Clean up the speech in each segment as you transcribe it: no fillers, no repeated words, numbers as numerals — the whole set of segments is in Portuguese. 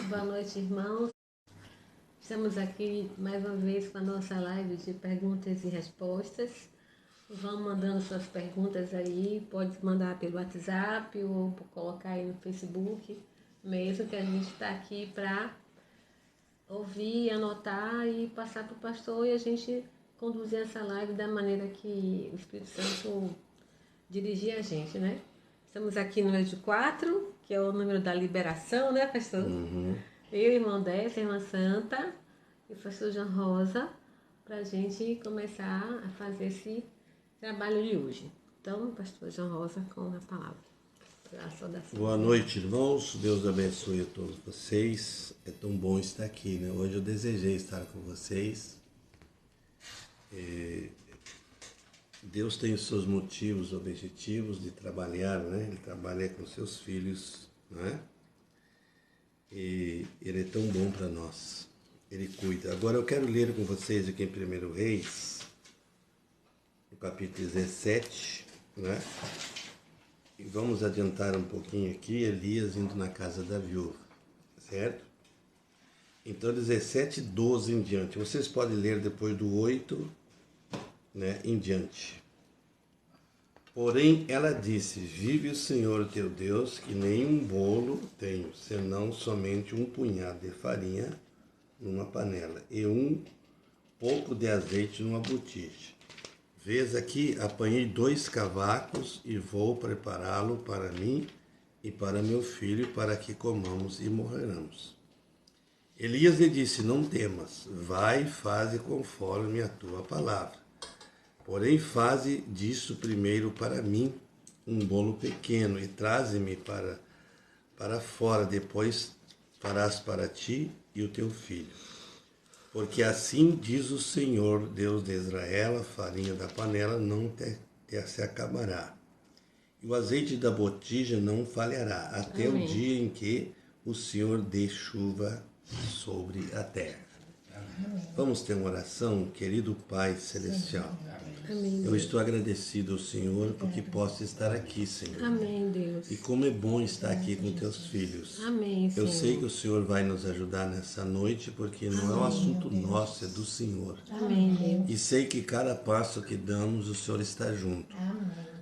Boa noite, irmãos. Estamos aqui mais uma vez com a nossa live de perguntas e respostas. Vão mandando suas perguntas aí, pode mandar pelo WhatsApp ou colocar aí no Facebook, mesmo que a gente está aqui para ouvir, anotar e passar para o pastor e a gente conduzir essa live da maneira que o Espírito Santo dirigir a gente, né? Estamos aqui no número de 4, que é o número da liberação, né, pastor? Eu, irmão Décio, irmã Santa e o pastor João Rosa, para a gente começar a fazer esse trabalho de hoje. Então, pastor João Rosa, com a palavra. Boa noite, irmãos. Deus abençoe a todos vocês. É tão bom estar aqui, né? Hoje eu desejei estar com vocês. Deus tem os seus motivos, objetivos de trabalhar, né? Ele trabalha com seus filhos, né? E Ele é tão bom para nós. Ele cuida. Agora eu quero ler com vocês aqui em 1 Reis, no capítulo 17, né? E vamos adiantar um pouquinho aqui, Elias indo na casa da viúva, certo? Então 17, 12 em diante. Vocês podem ler depois do 8, né, em diante. Porém, ela disse: vive o Senhor teu Deus, que nenhum bolo tenho, senão somente um punhado de farinha numa panela e um pouco de azeite numa botija. Vês aqui, apanhei 2 cavacos e vou prepará-lo para mim e para meu filho, para que comamos e morreramos. Elias lhe disse: não temas, vai e faze conforme a tua palavra. Porém, faze disso primeiro para mim um bolo pequeno e traze-me para fora, depois farás para ti e o teu filho. Porque assim diz o Senhor, Deus de Israel: a farinha da panela não se acabará, e o azeite da botija não falhará, até o dia em que o Senhor dê chuva sobre a terra. Vamos ter uma oração, querido Pai Celestial. Amém, Eu estou agradecido ao Senhor porque posso estar aqui, Senhor. Amém, Deus. E como é bom estar aqui com teus filhos. Amém, Senhor. Eu sei que o Senhor vai nos ajudar nessa noite, porque não é um assunto nosso, é do Senhor. Amém, Deus. E sei que cada passo que damos, o Senhor está junto.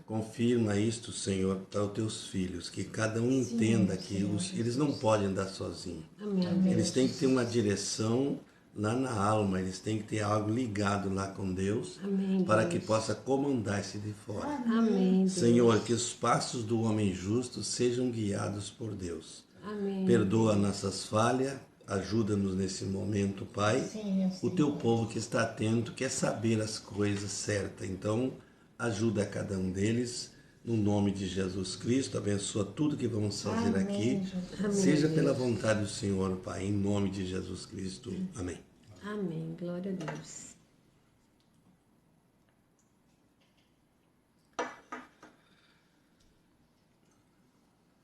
Confirma isto, Senhor, para os teus filhos, que cada um entenda que eles não podem andar sozinhos. Amém. Eles têm que ter uma direção lá na alma, eles têm que ter algo ligado lá com Deus, Amém, para Deus. que possa comandar esse de fora. Amém, Deus. Senhor, que os passos do homem justo sejam guiados por Deus. Amém. Perdoa nossas falhas, ajuda-nos nesse momento, Pai. Sim, O teu povo que está atento quer saber as coisas certas, então ajuda a cada um deles. No nome de Jesus Cristo, abençoa tudo que vamos fazer aqui. Amém, Seja Deus. pela vontade do Senhor, Pai, em nome de Jesus Cristo. Amém. Amém. Glória a Deus.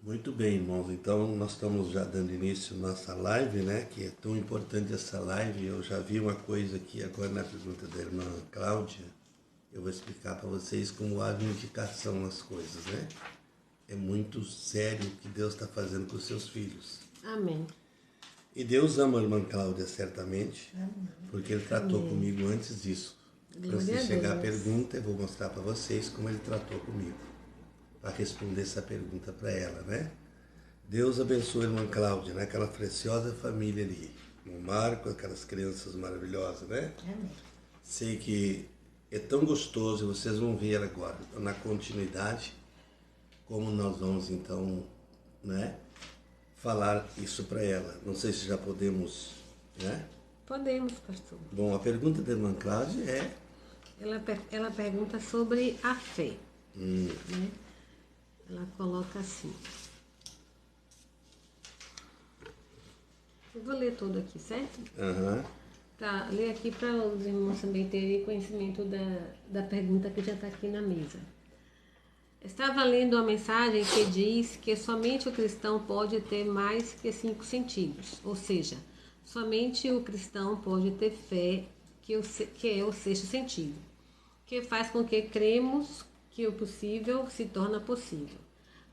Muito bem, irmãos. Então, nós estamos já dando início à nossa live, né? Que é tão importante essa live. Eu já vi uma coisa aqui agora na pergunta da irmã Cláudia. Eu vou explicar para vocês como há indicação nas coisas, né? É muito sério o que Deus está fazendo com os seus filhos. Amém. E Deus ama a irmã Cláudia, certamente, porque Ele tratou Amém. comigo antes disso. Glória Antes de a chegar a Deus. pergunta, eu vou mostrar para vocês como Ele tratou comigo, para responder essa pergunta para ela, né? Deus abençoe a irmã Cláudia, né? Aquela preciosa família ali, o Marco, aquelas crianças maravilhosas, né? Amém. Sei que é tão gostoso, e vocês vão ver agora, na continuidade, como nós vamos então, né, falar isso para ela. Não sei se já podemos, né? Podemos, pastor. Bom, a pergunta da irmã Cláudia é... Ela pergunta sobre a fé. Né? Ela coloca assim. Eu vou ler tudo aqui, certo? Para ler aqui para os irmãos também terem conhecimento da pergunta que já está aqui na mesa. Estava lendo uma mensagem que diz que somente o cristão pode ter mais que 5 sentidos, ou seja, somente o cristão pode ter fé, que é o sexto sentido, que faz com que cremos que o possível se torna possível.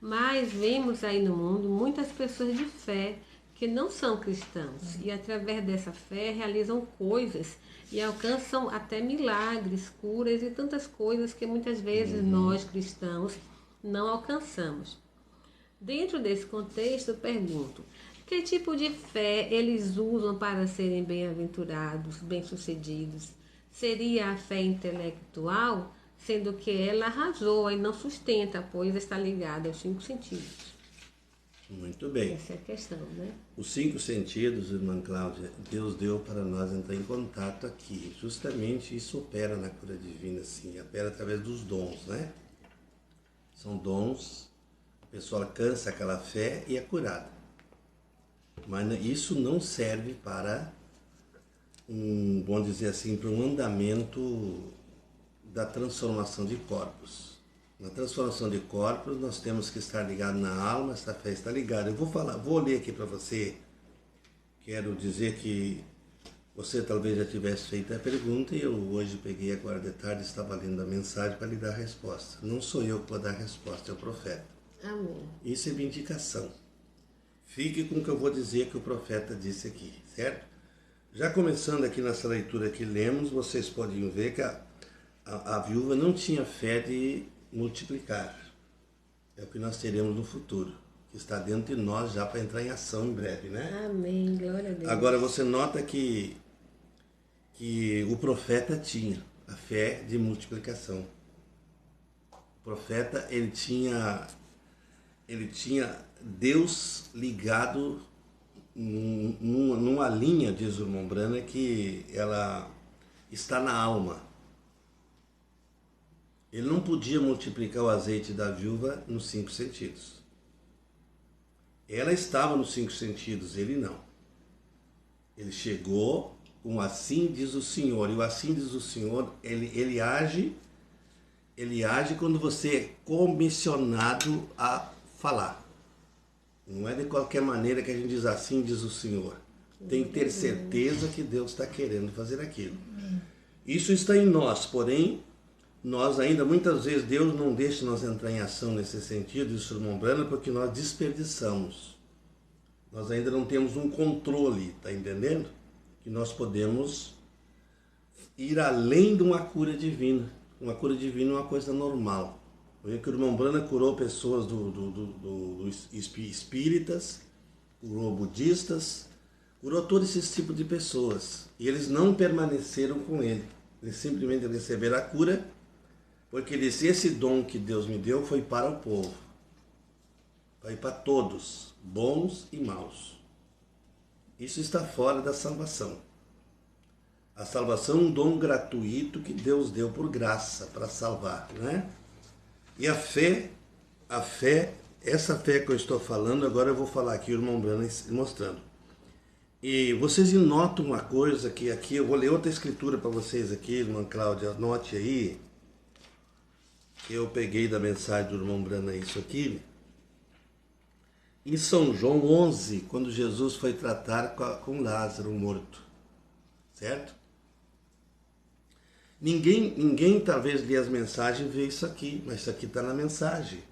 Mas vemos aí no mundo muitas pessoas de fé que não são cristãos e através dessa fé realizam coisas e alcançam até milagres, curas e tantas coisas que muitas vezes nós cristãos não alcançamos. Dentro desse contexto, eu pergunto: que tipo de fé eles usam para serem bem-aventurados, bem-sucedidos? Seria a fé intelectual, sendo que ela arrasou e não sustenta, pois está ligada aos 5 sentidos? Muito bem. Essa é a questão, né? Os 5 sentidos, irmã Cláudia, Deus deu para nós entrar em contato aqui. Justamente isso opera na cura divina, sim. Opera através dos dons, né? São dons, a pessoa alcança aquela fé e é curada. Mas isso não serve para vamos dizer assim, para um andamento da transformação de corpos. Na transformação de corpos, nós temos que estar ligados na alma, essa fé está ligada. Eu vou ler aqui para você. Quero dizer que você talvez já tivesse feito a pergunta e eu hoje peguei agora de tarde, estava lendo a mensagem para lhe dar a resposta. Não sou eu que vou dar a resposta, é o profeta. Amém. Isso é vindicação. Fique com o que eu vou dizer que o profeta disse aqui, certo? Já começando aqui nessa leitura que lemos, vocês podem ver que a viúva não tinha fé de multiplicar. É o que nós teremos no futuro, que está dentro de nós já para entrar em ação em breve, né? Amém, glória a Deus. Agora você nota que o profeta tinha a fé de multiplicação. O profeta, ele tinha Deus ligado numa linha, diz o irmão Brana, que ela está na alma. Ele não podia multiplicar o azeite da viúva nos 5 sentidos. Ela estava nos 5 sentidos, ele não. Ele chegou com assim diz o Senhor. E o assim diz o Senhor, ele age quando você é comissionado a falar. Não é de qualquer maneira que a gente diz assim diz o Senhor. Tem que ter certeza que Deus está querendo fazer aquilo. Isso está em nós, porém, nós ainda, muitas vezes, Deus não deixa nós entrar em ação nesse sentido, isso, irmão Brana, porque nós desperdiçamos. Nós ainda não temos um controle, tá entendendo? Que nós podemos ir além de uma cura divina. Uma cura divina é uma coisa normal. Porque o irmão Brana curou pessoas espíritas, curou budistas, curou todos esses tipos de pessoas. E eles não permaneceram com ele. Eles simplesmente receberam a cura, porque ele disse, esse dom que Deus me deu foi para o povo. Foi para todos, bons e maus. Isso está fora da salvação. A salvação é um dom gratuito que Deus deu por graça para salvar, né? E a fé, essa fé que eu estou falando, agora eu vou falar aqui, o irmão Brana mostrando. E vocês notam uma coisa que aqui, eu vou ler outra escritura para vocês aqui, irmã Cláudia, anote aí, que eu peguei da mensagem do irmão Brana isso aqui. Em São João 11, quando Jesus foi tratar com Lázaro morto, certo? Ninguém talvez lê as mensagens e vê isso aqui, mas isso aqui está na mensagem.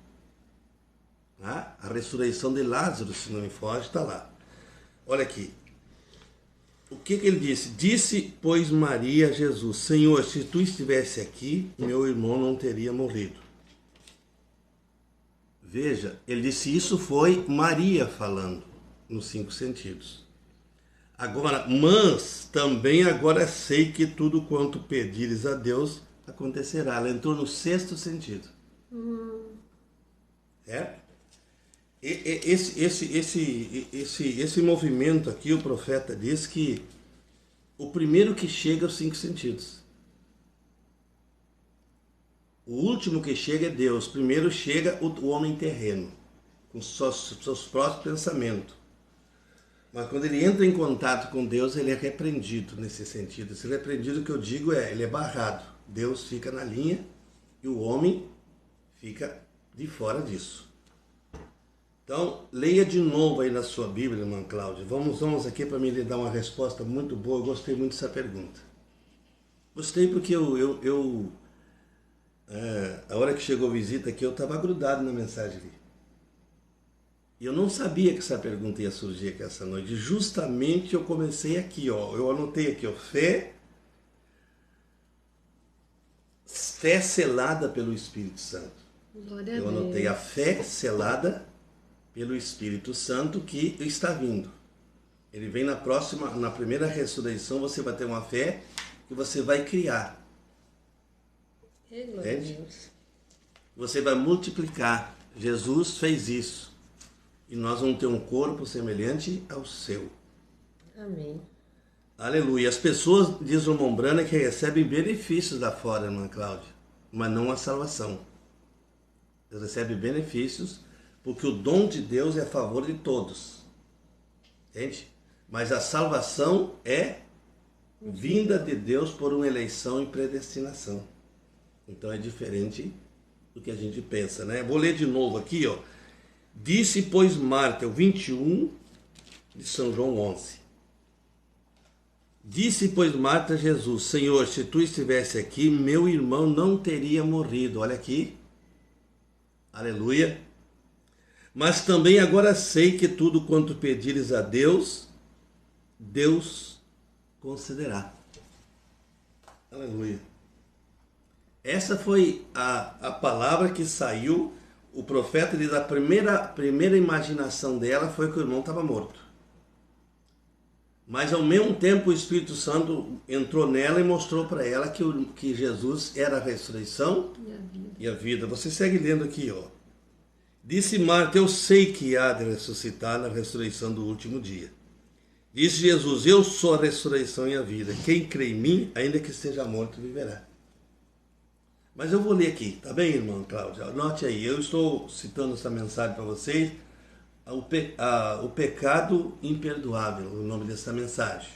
A ressurreição de Lázaro, se não me foge, está lá. Olha aqui. O que ele disse? Disse, pois, Maria a Jesus, Senhor, se tu estivesse aqui, meu irmão não teria morrido. Veja, ele disse, isso foi Maria falando, nos 5 sentidos. Agora, mas também agora sei que tudo quanto pedires a Deus acontecerá. Ela entrou no 6º sentido. Certo? Esse movimento aqui, o profeta diz que o primeiro que chega é os 5 sentidos. O último que chega é Deus. Primeiro chega o homem terreno, com seus próprios pensamentos. Mas quando ele entra em contato com Deus, ele é repreendido nesse sentido. Se ele é repreendido, o que eu digo é, ele é barrado. Deus fica na linha e o homem fica de fora disso. Então, leia de novo aí na sua Bíblia, irmã Cláudia. Vamos aqui para me lhe dar uma resposta muito boa. Eu gostei muito dessa pergunta. Gostei porque a hora que chegou a visita aqui, eu estava grudado na mensagem ali. Eu não sabia que essa pergunta ia surgir aqui essa noite. Justamente eu comecei aqui, ó. Eu anotei aqui, ó. Fé selada pelo Espírito Santo. Glória a Eu Deus. anotei a fé selada pelo Espírito Santo que está vindo. Ele vem na primeira ressurreição, você vai ter uma fé que você vai criar. Glória a Deus. Você vai multiplicar. Jesus fez isso. E nós vamos ter um corpo semelhante ao seu. Amém. Aleluia. As pessoas, diz o Mombrana, que recebem benefícios da fora, irmã Cláudia, mas não a salvação. Eles recebem benefícios porque o dom de Deus é a favor de todos. Entende? Mas a salvação é vinda de Deus por uma eleição e predestinação. Então é diferente do que a gente pensa, né? Vou ler de novo aqui, ó. Disse, pois, Marta, o 21 de São João 11. Disse, pois, Marta a Jesus, Senhor, se tu estivesse aqui, meu irmão não teria morrido. Olha aqui. Aleluia. Mas também agora sei que tudo quanto pedires a Deus, Deus concederá. Aleluia. Essa foi a palavra que saiu. O profeta diz, a primeira imaginação dela foi que o irmão estava morto. Mas ao mesmo tempo o Espírito Santo entrou nela e mostrou para ela que Jesus era a ressurreição e a vida. Você segue lendo aqui, ó. Disse Marta, eu sei que há de ressuscitar na ressurreição do último dia. Disse Jesus, eu sou a ressurreição e a vida. Quem crê em mim, ainda que esteja morto, viverá. Mas eu vou ler aqui, tá bem, irmã Cláudia? Anote aí, eu estou citando essa mensagem para vocês, o pecado imperdoável, o nome dessa mensagem.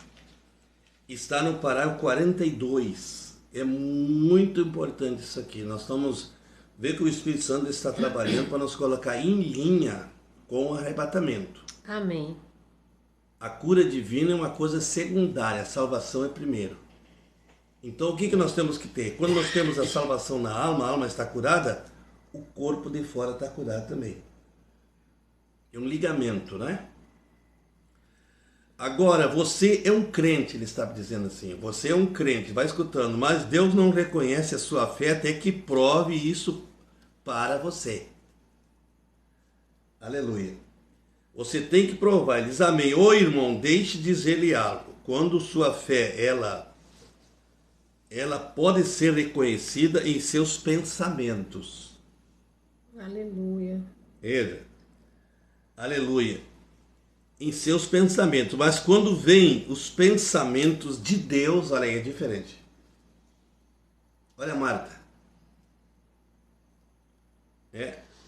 Está no parágrafo 42. É muito importante isso aqui. Nós vamos ver que o Espírito Santo está trabalhando para nos colocar em linha com o arrebatamento. Amém. A cura divina é uma coisa secundária, a salvação é primeiro. Então o que nós temos que ter? Quando nós temos a salvação na alma, a alma está curada, o corpo de fora está curado também. É um ligamento, né? Agora, você é um crente, ele está dizendo assim, você é um crente, vai escutando, mas Deus não reconhece a sua fé até que prove isso para você. Aleluia. Você tem que provar. Ele diz, amém. Ô irmão, deixe dizer-lhe algo. Quando sua fé, ela pode ser reconhecida em seus pensamentos. Aleluia. Veja. Aleluia. Em seus pensamentos. Mas quando vem os pensamentos de Deus, olha aí, é diferente. Olha Marta.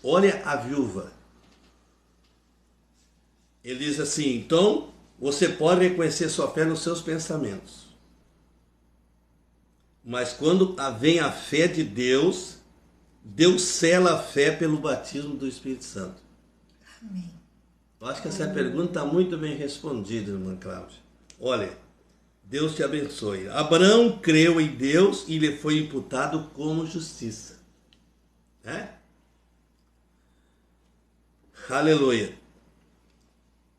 Olha a viúva. Ele diz assim, então você pode reconhecer sua fé nos seus pensamentos. Mas quando vem a fé de Deus, Deus sela a fé pelo batismo do Espírito Santo. Amém. Eu acho que essa pergunta está muito bem respondida, irmã Cláudia. Olha, Deus te abençoe. Abraão creu em Deus e lhe foi imputado como justiça. Aleluia.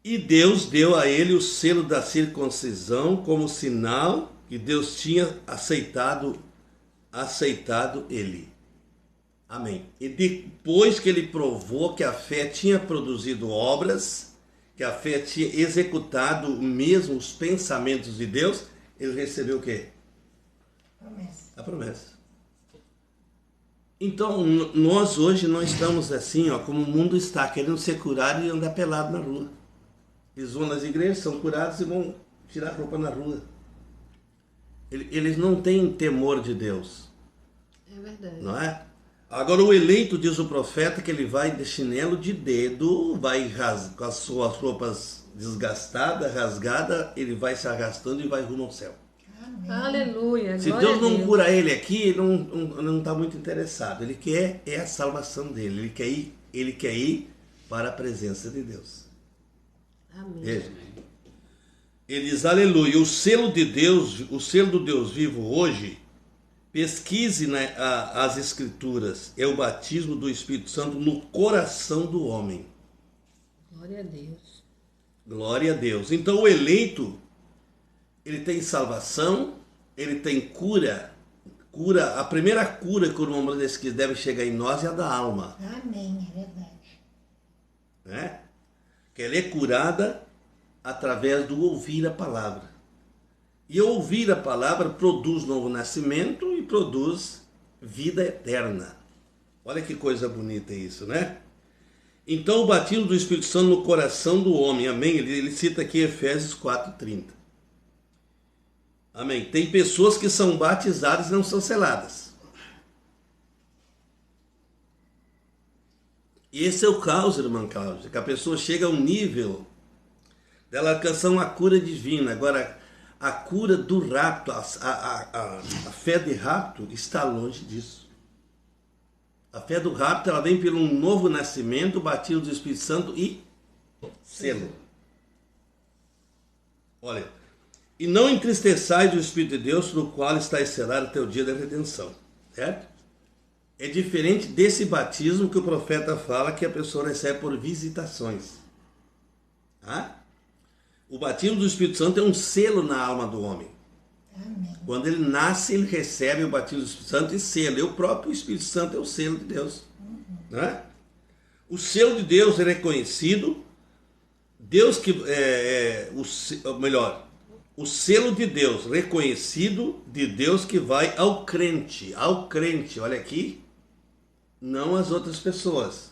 E Deus deu a ele o selo da circuncisão como sinal que Deus tinha aceitado ele. Amém. E depois que ele provou que a fé tinha produzido obras, que a fé tinha executado mesmo os pensamentos de Deus, ele recebeu o quê? Promessa. A promessa. Então, nós hoje não estamos assim, ó, como o mundo está, querendo ser curado e andar pelado na rua. Eles vão nas igrejas, são curados e vão tirar roupa na rua. Eles não têm temor de Deus. É verdade. Não é? Agora o eleito, diz o profeta, que ele vai de chinelo de dedo, vai com as suas roupas desgastadas, rasgadas, ele vai se arrastando e vai rumo ao céu. Amém. Aleluia. Se Glória Deus a não Deus. cura ele aqui, ele não está muito interessado. Ele quer a salvação dele, ele quer ir para a presença de Deus. Amém. Veja. Ele diz, aleluia, o selo de Deus, o selo do Deus vivo hoje, pesquise as escrituras, é o batismo do Espírito Santo no coração do homem. Glória a Deus. Glória a Deus. Então o eleito, ele tem salvação, ele tem cura. A primeira cura que o irmão disse que deve chegar em nós é a da alma. Amém, é verdade. Né? Que ela é curada através do ouvir a palavra. E ouvir a palavra produz novo nascimento e produz vida eterna. Olha que coisa bonita isso, né? Então o batismo do Espírito Santo no coração do homem, amém? Ele cita aqui Efésios 4:30. Amém. Tem pessoas que são batizadas e não são seladas. E esse é o caos, irmã Cláudia, que a pessoa chega a um nível dela alcançar uma cura divina. Agora, a cura do rapto, a fé de rapto está longe disso. A fé do rapto, ela vem pelo um novo nascimento, batismo do Espírito Santo e selo. Olha, e não entristeçais o Espírito de Deus, no qual está selado até o dia da redenção. Certo? É diferente desse batismo que o profeta fala que a pessoa recebe por visitações. Tá? O batismo do Espírito Santo é um selo na alma do homem. Amém. Quando ele nasce, ele recebe o batismo do Espírito Santo e selo. E o próprio Espírito Santo é o selo de Deus. Né? O selo de Deus ele é conhecido. Deus que o selo de Deus reconhecido de Deus que vai ao crente, olha aqui, não às outras pessoas.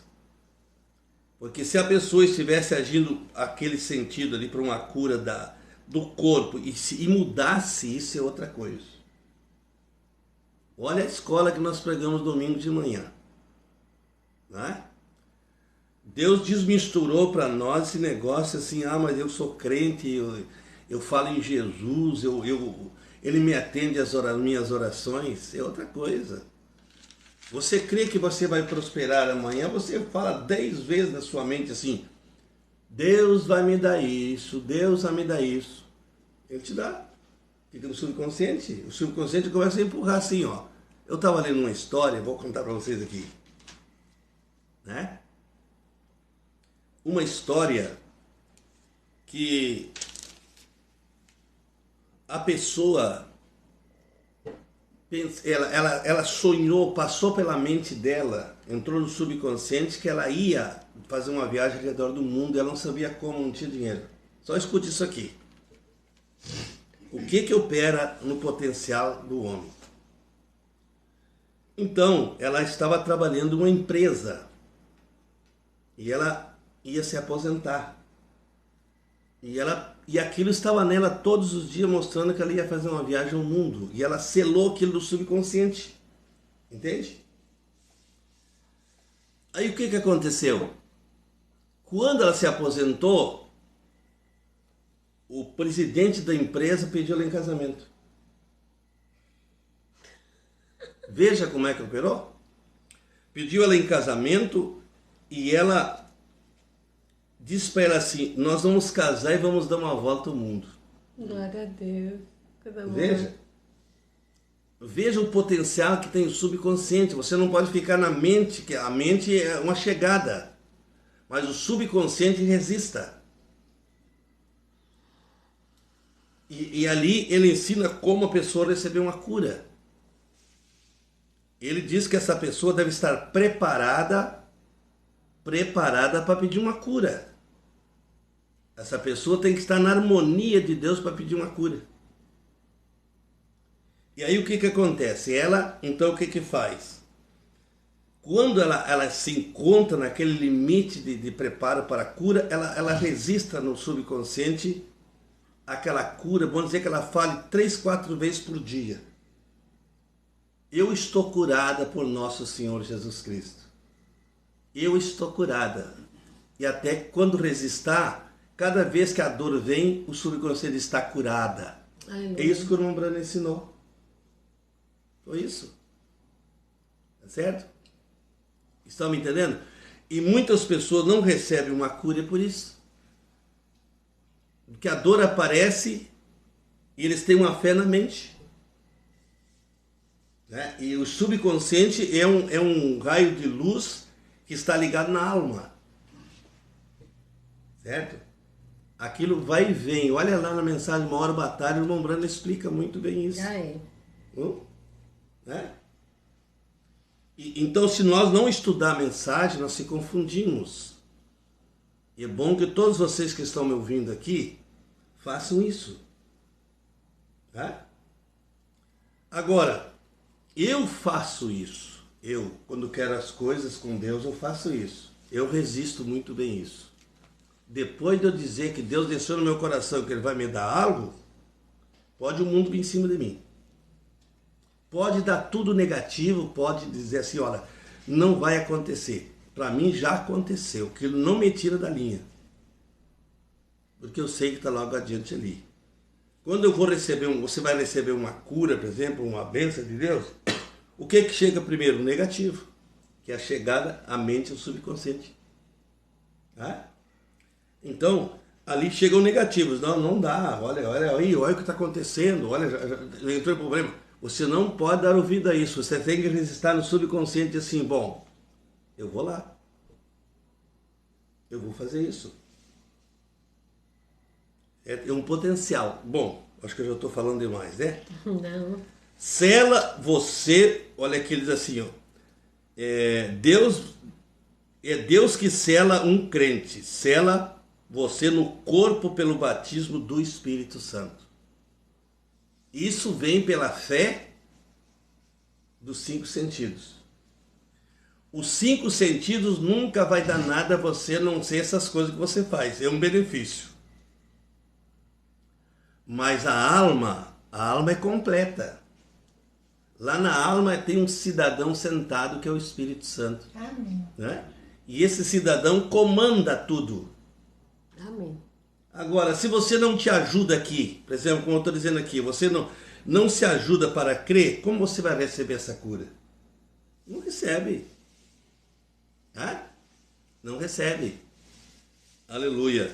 Porque se a pessoa estivesse agindo aquele sentido ali para uma cura do corpo e mudasse, isso é outra coisa. Olha a escola que nós pregamos domingo de manhã. Né? Deus desmisturou para nós esse negócio assim, mas eu sou crente, eu falo em Jesus, ele me atende às minhas orações, é outra coisa. Você crê que você vai prosperar amanhã, você fala 10 vezes na sua mente assim, Deus vai me dar isso, Deus vai me dar isso. Ele te dá. Fica no subconsciente. O subconsciente começa a empurrar assim, ó. Eu estava lendo uma história, vou contar para vocês aqui. Né? Uma história que a pessoa, ela sonhou, passou pela mente dela, entrou no subconsciente que ela ia fazer uma viagem ao redor do mundo e ela não sabia como, não tinha dinheiro. Só escute isso aqui. O que opera no potencial do homem? Então, ela estava trabalhando em uma empresa e ela ia se aposentar. E aquilo estava nela todos os dias, mostrando que ela ia fazer uma viagem ao mundo. E ela selou aquilo do subconsciente. Entende? Aí o que aconteceu? Quando ela se aposentou, o presidente da empresa pediu ela em casamento. Veja como é que operou. Pediu ela em casamento e ela disse para ela assim, nós vamos casar e vamos dar uma volta ao mundo. Glória a Deus. Veja o potencial que tem o subconsciente. Você não pode ficar na mente, que a mente é uma chegada. Mas o subconsciente resista. E ali ele ensina como a pessoa receber uma cura. Ele diz que essa pessoa deve estar preparada para pedir uma cura. Essa pessoa tem que estar na harmonia de Deus para pedir uma cura. E aí o que acontece? Ela, então o que faz? Quando ela se encontra naquele limite de preparo para a cura, ela resista no subconsciente aquela cura, vamos dizer que ela fale 3, 4 vezes por dia. Eu estou curada por nosso Senhor Jesus Cristo. Eu estou curada. E até quando resistar, cada vez que a dor vem, o subconsciente está curada. Ai, é isso que o irmão Brano ensinou. Foi isso. Tá certo? Estão me entendendo? E muitas pessoas não recebem uma cura por isso. Porque a dor aparece e eles têm uma fé na mente. Né? E o subconsciente é um raio de luz que está ligado na alma. certo? Aquilo vai e vem. Olha lá na mensagem Uma Hora Batalha, o irmão Brando explica muito bem isso. Né? Então, se nós não estudar a mensagem, nós se confundimos. E é bom que todos vocês que estão me ouvindo aqui façam isso. Tá? Agora, eu faço isso. Eu, quando quero as coisas com Deus, eu faço isso. Eu resisto muito bem isso. Depois de eu dizer que Deus deixou no meu coração que Ele vai me dar algo, pode o mundo vir em cima de mim. Pode dar tudo negativo, pode dizer assim, olha, não vai acontecer. Para mim já aconteceu, que Ele não me tira da linha. Porque eu sei que está logo adiante ali. Quando eu vou receber, você vai receber uma cura, por exemplo, uma bênção de Deus, o que chega primeiro? O negativo, que é a chegada à mente e ao subconsciente. Tá? Então, ali chegam negativos. Não dá. Olha aí, olha o que está acontecendo. Olha, já entrou em problema. Você não pode dar ouvido a isso. Você tem que resistir no subconsciente assim, bom, eu vou lá. Eu vou fazer isso. É um potencial. Bom, acho que eu já estou falando demais, né? Não. Sela você, olha aqui ele diz assim, ó, Deus que sela um crente, sela você no corpo pelo batismo do Espírito Santo. Isso vem pela fé dos 5 sentidos. Os 5 sentidos nunca vai dar nada a você, a não ser essas coisas que você faz. É um benefício. Mas a alma é completa. Lá na alma tem um cidadão sentado que é o Espírito Santo. Amém. Né? E esse cidadão comanda tudo. Amém. Agora, se você não te ajuda aqui, por exemplo, como eu estou dizendo aqui, você não se ajuda para crer, como você vai receber essa cura? Não recebe. Tá? Não recebe. Aleluia.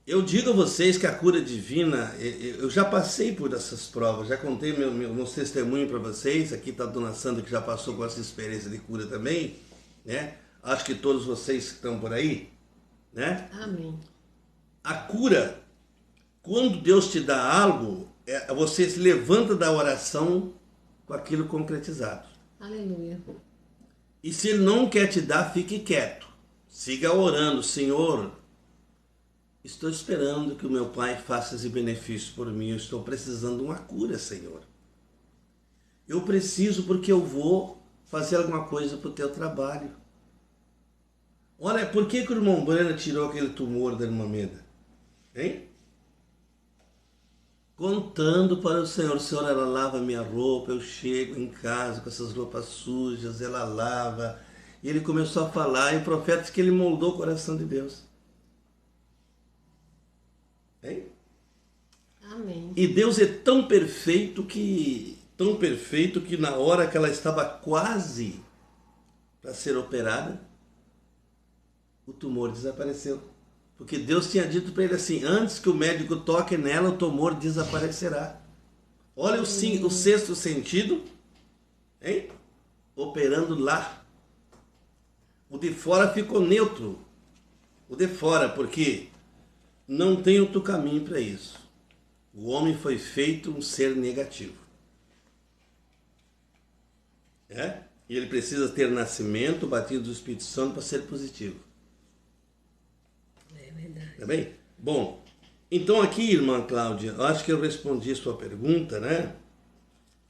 Eu digo a vocês que a cura divina, eu já passei por essas provas, já contei meus testemunhos para vocês, aqui está a dona Sandra que já passou com essa experiência de cura também, né? Acho que todos vocês que estão por aí, né? Amém. A cura, quando Deus te dá algo, você se levanta da oração com aquilo concretizado. Aleluia. E se Ele não quer te dar, fique quieto. Siga orando, Senhor, estou esperando que o meu Pai faça esse benefício por mim. Eu estou precisando de uma cura, Senhor. Eu preciso porque eu vou fazer alguma coisa para o teu trabalho. Olha, por que o irmão Breno tirou aquele tumor da irmã Meda? Hein? Contando para o Senhor, ela lava minha roupa, eu chego em casa com essas roupas sujas, ela lava. E ele começou a falar, e o profeta disse que ele moldou o coração de Deus. Hein? Amém. E Deus é tão perfeito que na hora que ela estava quase para ser operada, o tumor desapareceu. Porque Deus tinha dito para ele assim, antes que o médico toque nela, o tumor desaparecerá. Olha o 6º sentido, hein? Operando lá. O de fora ficou neutro. O de fora, porque não tem outro caminho para isso. O homem foi feito um ser negativo. E ele precisa ter nascimento, batido do Espírito Santo para ser positivo. É verdade. Tá bem? Bom, então aqui, irmã Cláudia, acho que eu respondi a sua pergunta, né?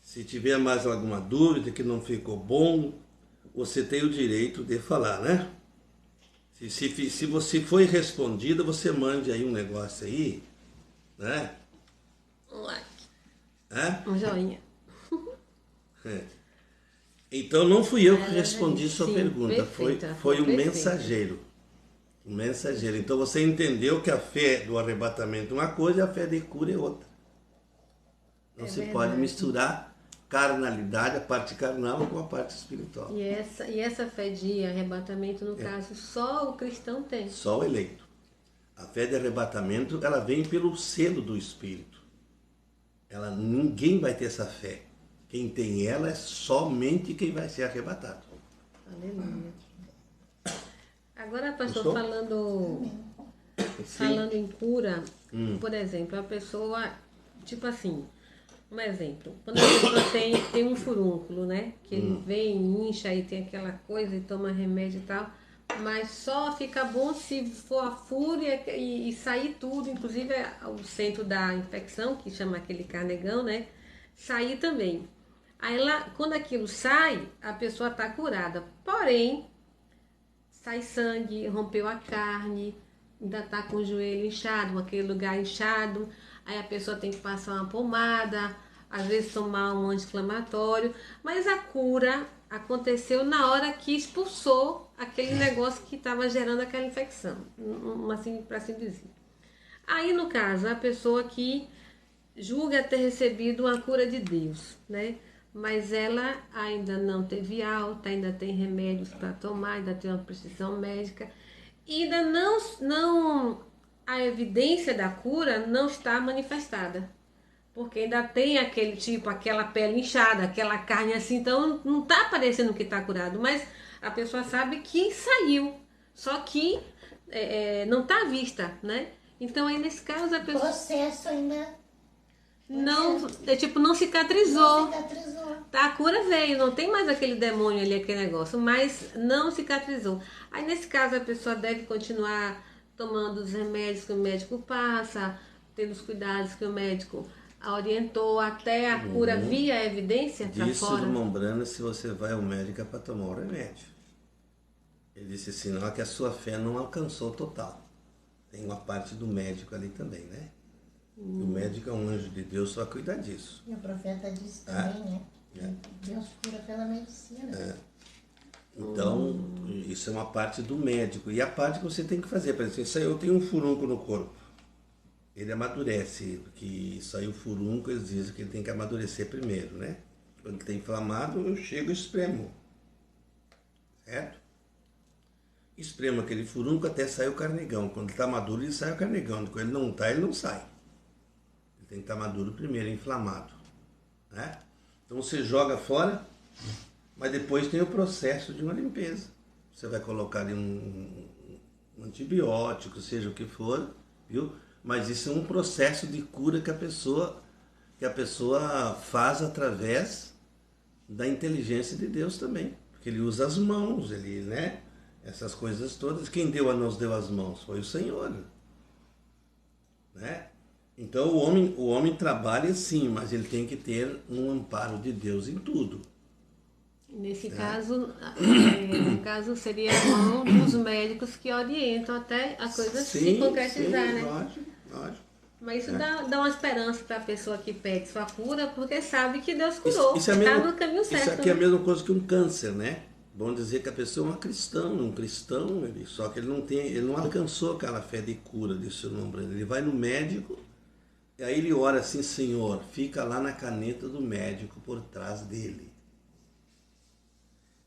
Se tiver mais alguma dúvida que não ficou bom, você tem o direito de falar, né? Se você foi respondida, você mande aí um negócio aí, né? Um like. É? Um joinha. Então não fui eu que respondi sua pergunta, perfeita, foi o perfeita. mensageiro. O mensageiro. Então você entendeu que a fé do arrebatamento é uma coisa e a fé de cura é outra. Não se pode misturar carnalidade, a parte carnal com a parte espiritual. E essa fé de arrebatamento, no caso, só o cristão tem. Só o eleito. A fé de arrebatamento, ela vem pelo selo do Espírito. Ninguém vai ter essa fé. Quem tem ela é somente quem vai ser arrebatado. Aleluia. Agora, pastor, Gostou? falando falando em cura, por exemplo, a pessoa, tipo assim, um exemplo, quando a pessoa tem um furúnculo, né? Que ele vem, incha e tem aquela coisa e toma remédio e tal, mas só fica bom se for a fúria e sair tudo, inclusive o centro da infecção, que chama aquele carnegão, né? Sair também. Aí lá, quando aquilo sai, a pessoa está curada. Porém, sai sangue, rompeu a carne, ainda está com o joelho inchado, aquele lugar inchado. Aí a pessoa tem que passar uma pomada, às vezes tomar um anti-inflamatório. Mas a cura aconteceu na hora que expulsou aquele negócio que estava gerando aquela infecção, assim, para assim dizer. Aí, no caso, a pessoa que julga ter recebido uma cura de Deus, né? Mas ela ainda não teve alta, ainda tem remédios para tomar, ainda tem uma prescrição médica, e ainda não a evidência da cura não está manifestada, porque ainda tem aquele tipo, aquela pele inchada, aquela carne assim, então não está parecendo que está curado, mas a pessoa sabe que saiu, só que não está à vista, né? Então aí nesse caso a O pessoa processo ainda não não cicatrizou. cicatrizou. Tá, a cura veio, não tem mais aquele demônio ali, aquele negócio, mas não cicatrizou. Aí nesse caso a pessoa deve continuar tomando os remédios que o médico passa, tendo os cuidados que o médico a orientou até a cura via evidência para Disse o fora. irmão Brana, se você vai ao médico é para tomar o remédio. Ele disse assim, não é que a sua fé não alcançou total. Tem uma parte do médico ali também, né? O médico é um anjo de Deus, só cuidar disso. E o profeta disse também, né? Deus cura pela medicina. Então, isso é uma parte do médico. E a parte que você tem que fazer, por exemplo, isso aí eu tenho um furúnculo no corpo. Ele amadurece, porque saiu furúnculo, eles dizem que ele tem que amadurecer primeiro, né? Quando está inflamado, eu chego e espremo. Certo? Espremo aquele furúnculo até sair o carnegão. Quando está maduro, ele sai o carnegão. Quando ele não está, ele não sai. Ele tem que estar maduro primeiro, inflamado. Né? Então você joga fora, mas depois tem o processo de uma limpeza. Você vai colocar ali um antibiótico, seja o que for, viu? Mas isso é um processo de cura que a pessoa faz através da inteligência de Deus também. Porque ele usa as mãos, ele, né? Essas coisas todas. Quem nos deu as mãos? Foi o Senhor. Né? Então o homem trabalha sim, mas ele tem que ter um amparo de Deus em tudo. Nesse caso, no caso seria a mão dos médicos que orientam até a coisa se concretizar, né? Lógico. Mas isso dá uma esperança para a pessoa que pede sua cura, porque sabe que Deus curou, está no caminho certo. Isso aqui é a mesma coisa que um câncer, né? Vamos dizer que a pessoa é um cristão, só que ele não alcançou aquela fé de cura, disse o irmão Breno. Ele vai no médico, e aí ele ora assim, Senhor, fica lá na caneta do médico por trás dele.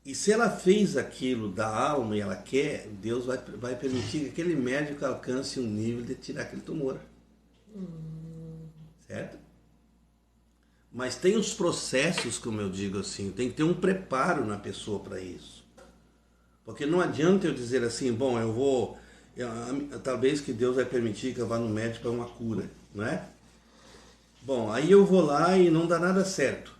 E se ela fez aquilo da alma e ela quer, Deus vai permitir que aquele médico alcance um nível de tirar aquele tumor. Certo? Mas tem os processos, como eu digo assim, tem que ter um preparo na pessoa para isso. Porque não adianta eu dizer assim, bom, talvez que Deus vai permitir que eu vá no médico para uma cura, não é? Bom, aí eu vou lá e não dá nada certo.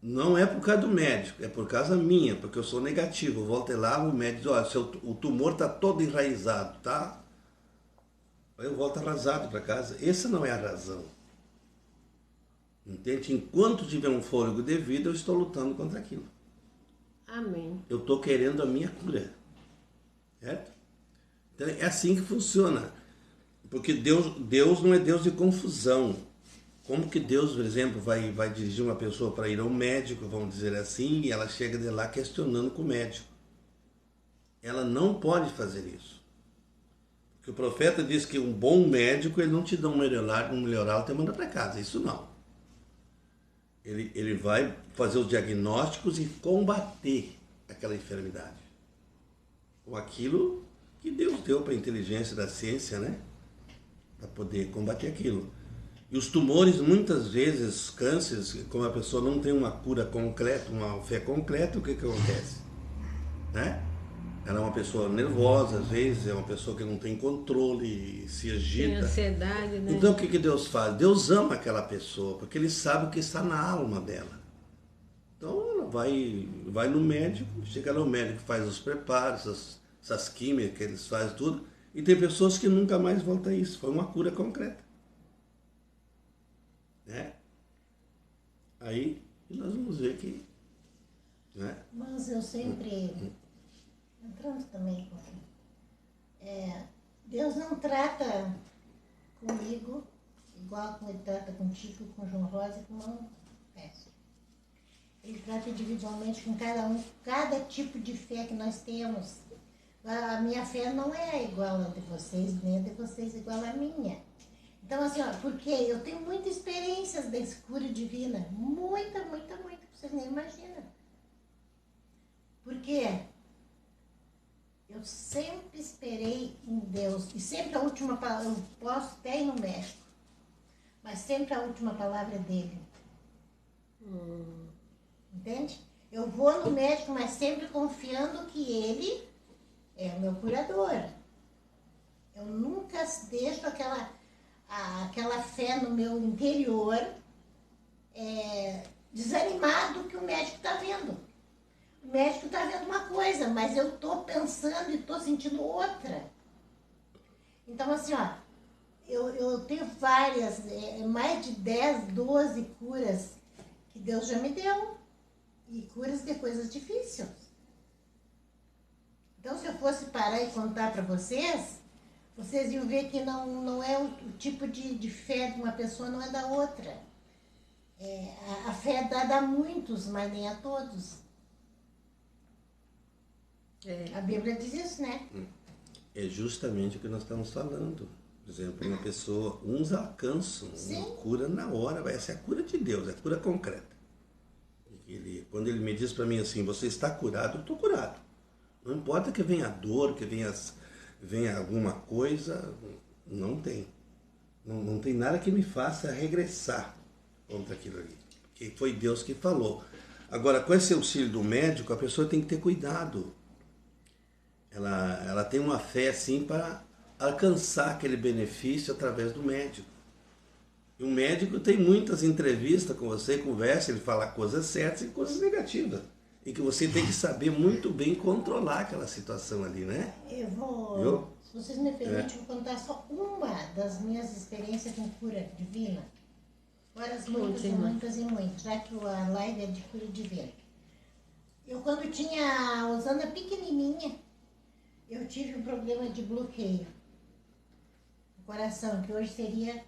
Não é por causa do médico, é por causa minha, porque eu sou negativo. Eu volto lá, o médico diz, olha, o tumor está todo enraizado, tá? Aí eu volto arrasado para casa. Essa não é a razão. Entende? Enquanto tiver um fôlego de vida, eu estou lutando contra aquilo. Amém. Eu estou querendo a minha cura. Certo? Então é assim que funciona. Porque Deus não é Deus de confusão. Como que Deus, por exemplo, vai dirigir uma pessoa para ir ao médico, vamos dizer assim, e ela chega de lá questionando com o médico? Ela não pode fazer isso. Porque o profeta diz que um bom médico, ele não te dá um melhoral, te manda para casa. Isso não. Ele vai fazer os diagnósticos e combater aquela enfermidade. Com aquilo que Deus deu para a inteligência da ciência, né? Para poder combater aquilo. E os tumores, muitas vezes, cânceres, como a pessoa não tem uma cura concreta, uma fé concreta, o que acontece? Né? ela é uma pessoa nervosa, às vezes, é uma pessoa que não tem controle, se Tem agita. ansiedade, né? Então o que Deus faz? Deus ama aquela pessoa, porque Ele sabe o que está na alma dela. Então ela vai no médico, chega no médico, faz os preparos, essas químicas que eles fazem tudo, e tem pessoas que nunca mais voltam a isso. Foi uma cura concreta. Né? Aí nós vamos ver que... Né? Mas eu sempre, entrando também, Deus não trata comigo igual como Ele trata contigo, com João Rosa e com o irmão Pécio. Ele trata individualmente com cada um, cada tipo de fé que nós temos. A minha fé não é igual a de vocês, nem a de vocês igual à minha. Então, assim, ó, porque eu tenho muitas experiências da cura divina. Muita, que vocês nem imaginam. Porque eu sempre esperei em Deus. E sempre a última palavra, eu posso até ir no médico, mas sempre a última palavra é dele. Entende? Eu vou no médico, mas sempre confiando que ele é o meu curador. Eu nunca deixo aquela fé no meu interior desanimado que o médico está vendo. O médico está vendo uma coisa, mas eu estou pensando e estou sentindo outra. Então, assim, ó, eu tenho várias, mais de 10, 12 curas que Deus já me deu. E curas de coisas difíceis. Então, se eu fosse parar e contar para vocês iam ver que não é o tipo de fé de uma pessoa, não é da outra. A fé é dada a muitos, mas nem a todos. A Bíblia diz isso, né? É justamente o que nós estamos falando. Por exemplo, uma pessoa, uns alcançam uma cura na hora, essa é a cura de Deus, é a cura concreta. Quando ele me diz para mim assim, você está curado, eu estou curado. Não importa que venha dor, que venha alguma coisa, não tem. Não tem nada que me faça regressar contra aquilo ali. Porque foi Deus que falou. Agora, com esse auxílio do médico, a pessoa tem que ter cuidado. Ela tem uma fé assim para alcançar aquele benefício através do médico. E o médico tem muitas entrevistas com você, conversa, ele fala coisas certas e coisas negativas. E que você tem que saber muito bem controlar aquela situação ali, né? Eu vou, se vocês me permitem, vou contar só uma das minhas experiências com cura divina. Agora as muitas, já que a live é de cura divina. Eu, quando tinha a Osana pequenininha, eu tive um problema de bloqueio no coração, que hoje seria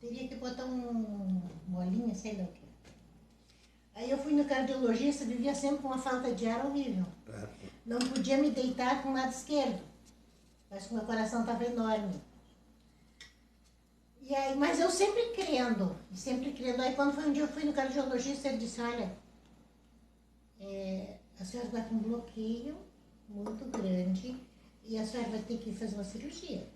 teria que botar molinho, sei lá o que. Aí eu fui no cardiologista, vivia sempre com uma falta de ar horrível. Não podia me deitar com o lado esquerdo, mas que meu coração estava enorme. E aí, mas eu sempre crendo. Aí quando foi um dia eu fui no cardiologista, ele disse, olha, a senhora está com um bloqueio muito grande e a senhora vai ter que fazer uma cirurgia.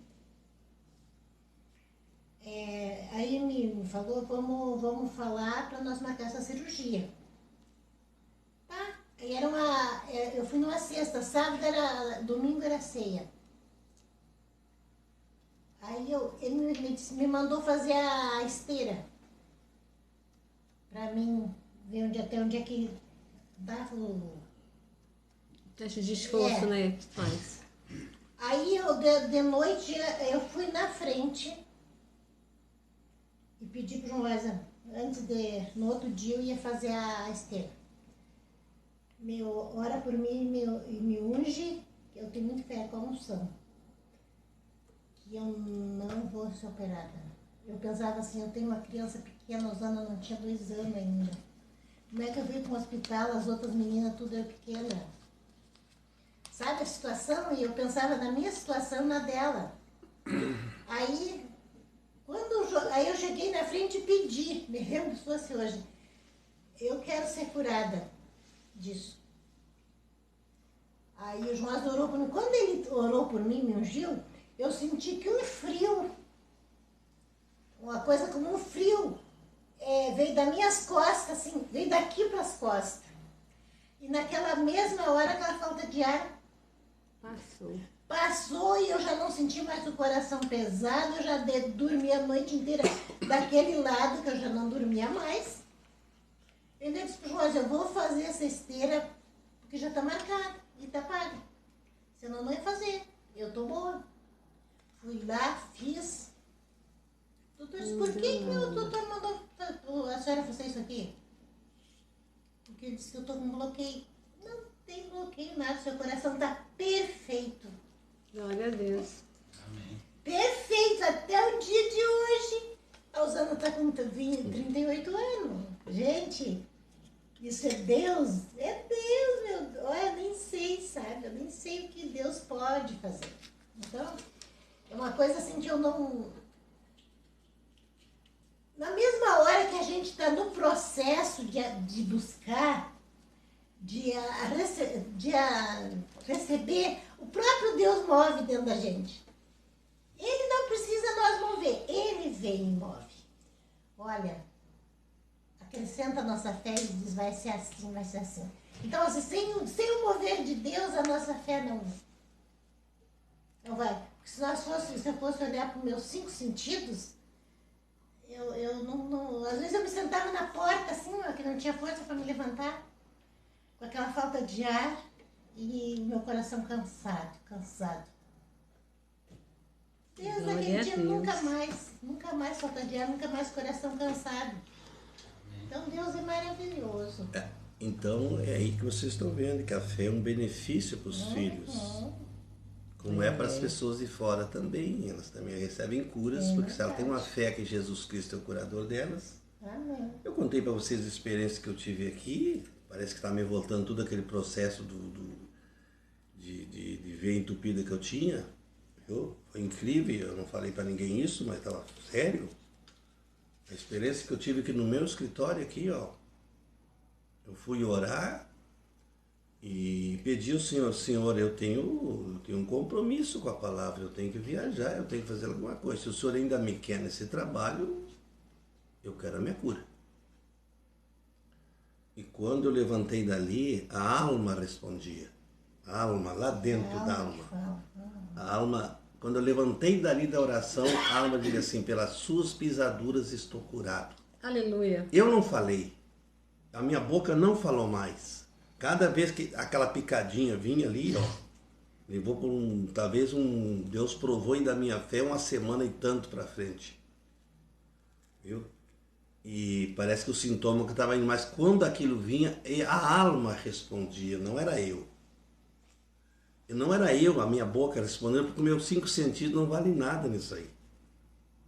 Aí me falou, vamos falar para nós marcar essa cirurgia. Tá? Aí eu fui numa sexta, domingo era ceia. Aí ele me mandou fazer a esteira. Para mim ver até onde é que dava o... Teste de esforço, né, que faz. Aí de noite eu fui na frente e pedi para o João Rosa, no outro dia eu ia fazer a esteira. Ora por mim e me unge, eu tenho muito fé com a unção, que eu não vou ser operada. Eu pensava assim, eu tenho uma criança pequena, a Osana não tinha 2 anos ainda. Como é que eu veio para o hospital, as outras meninas tudo é pequena? Sabe a situação? E eu pensava na minha situação e na dela. Aí eu cheguei na frente e pedi, me lembro se fosse hoje, eu quero ser curada disso. Aí o João orou por mim. Quando ele orou por mim, me ungiu, eu senti que um frio, uma coisa como um frio, veio das minhas costas, assim, veio daqui para as costas. E naquela mesma hora, aquela falta de ar passou e eu já não senti mais o coração pesado, eu já dormi a noite inteira daquele lado, que eu já não dormia mais. Eu disse pro Joás, eu vou fazer essa esteira, porque já tá marcada e tá paga. Senão eu não ia fazer, eu tô boa. Fui lá, fiz. O doutor disse, por que o doutor mandou a senhora fazer isso aqui? Porque ele disse que eu tô com bloqueio. Não tem bloqueio nada, seu coração tá perfeito. Glória a Deus. Amém. Perfeito, até o dia de hoje. A Osana tá com 38 anos. Gente, isso é Deus? É Deus, meu. Olha, eu nem sei, sabe? Eu nem sei o que Deus pode fazer. Então, é uma coisa assim que eu não... Na mesma hora que a gente está no processo de buscar, de receber, o próprio Deus move dentro da gente. Ele não precisa nós mover, ele vem e move. Olha, acrescenta a nossa fé e diz, vai ser assim, vai ser assim. Então, assim, sem o mover de Deus, a nossa fé não vai. Porque se eu fosse olhar para os meus 5 sentidos, eu não... Às vezes eu me sentava na porta, assim, que não tinha força para me levantar, com aquela falta de ar e meu coração cansado. Deus, Glória naquele a dia, Deus. nunca mais falta de ar, nunca mais coração cansado. Então Deus é maravilhoso. Então é aí que vocês estão vendo que a fé é um benefício para os filhos. Como é para as pessoas de fora também. Elas também recebem curas, porque se ela tem uma fé que Jesus Cristo é o curador delas. Amém. Eu contei para vocês a experiência que eu tive aqui. Parece que está me voltando todo aquele processo de veia entupida que eu tinha. Viu? Foi incrível, eu não falei para ninguém isso, mas estava sério. A experiência que eu tive aqui no meu escritório, aqui, ó. Eu fui orar e pedi ao Senhor, eu tenho um compromisso com a palavra, eu tenho que viajar, eu tenho que fazer alguma coisa. Se o Senhor ainda me quer nesse trabalho, eu quero a minha cura. E quando eu levantei dali, a alma respondia. A alma, lá dentro da alma. A alma, quando eu levantei dali da oração, a alma dizia assim, pelas suas pisaduras estou curado. Aleluia. Eu não falei. A minha boca não falou mais. Cada vez que aquela picadinha vinha ali, ó, levou por Deus provou ainda a minha fé uma semana e tanto para frente. Viu? E parece que o sintoma que estava indo, mas quando aquilo vinha, a alma respondia, não era eu. E não era eu, a minha boca respondendo, porque meus 5 sentidos não valem nada nisso aí.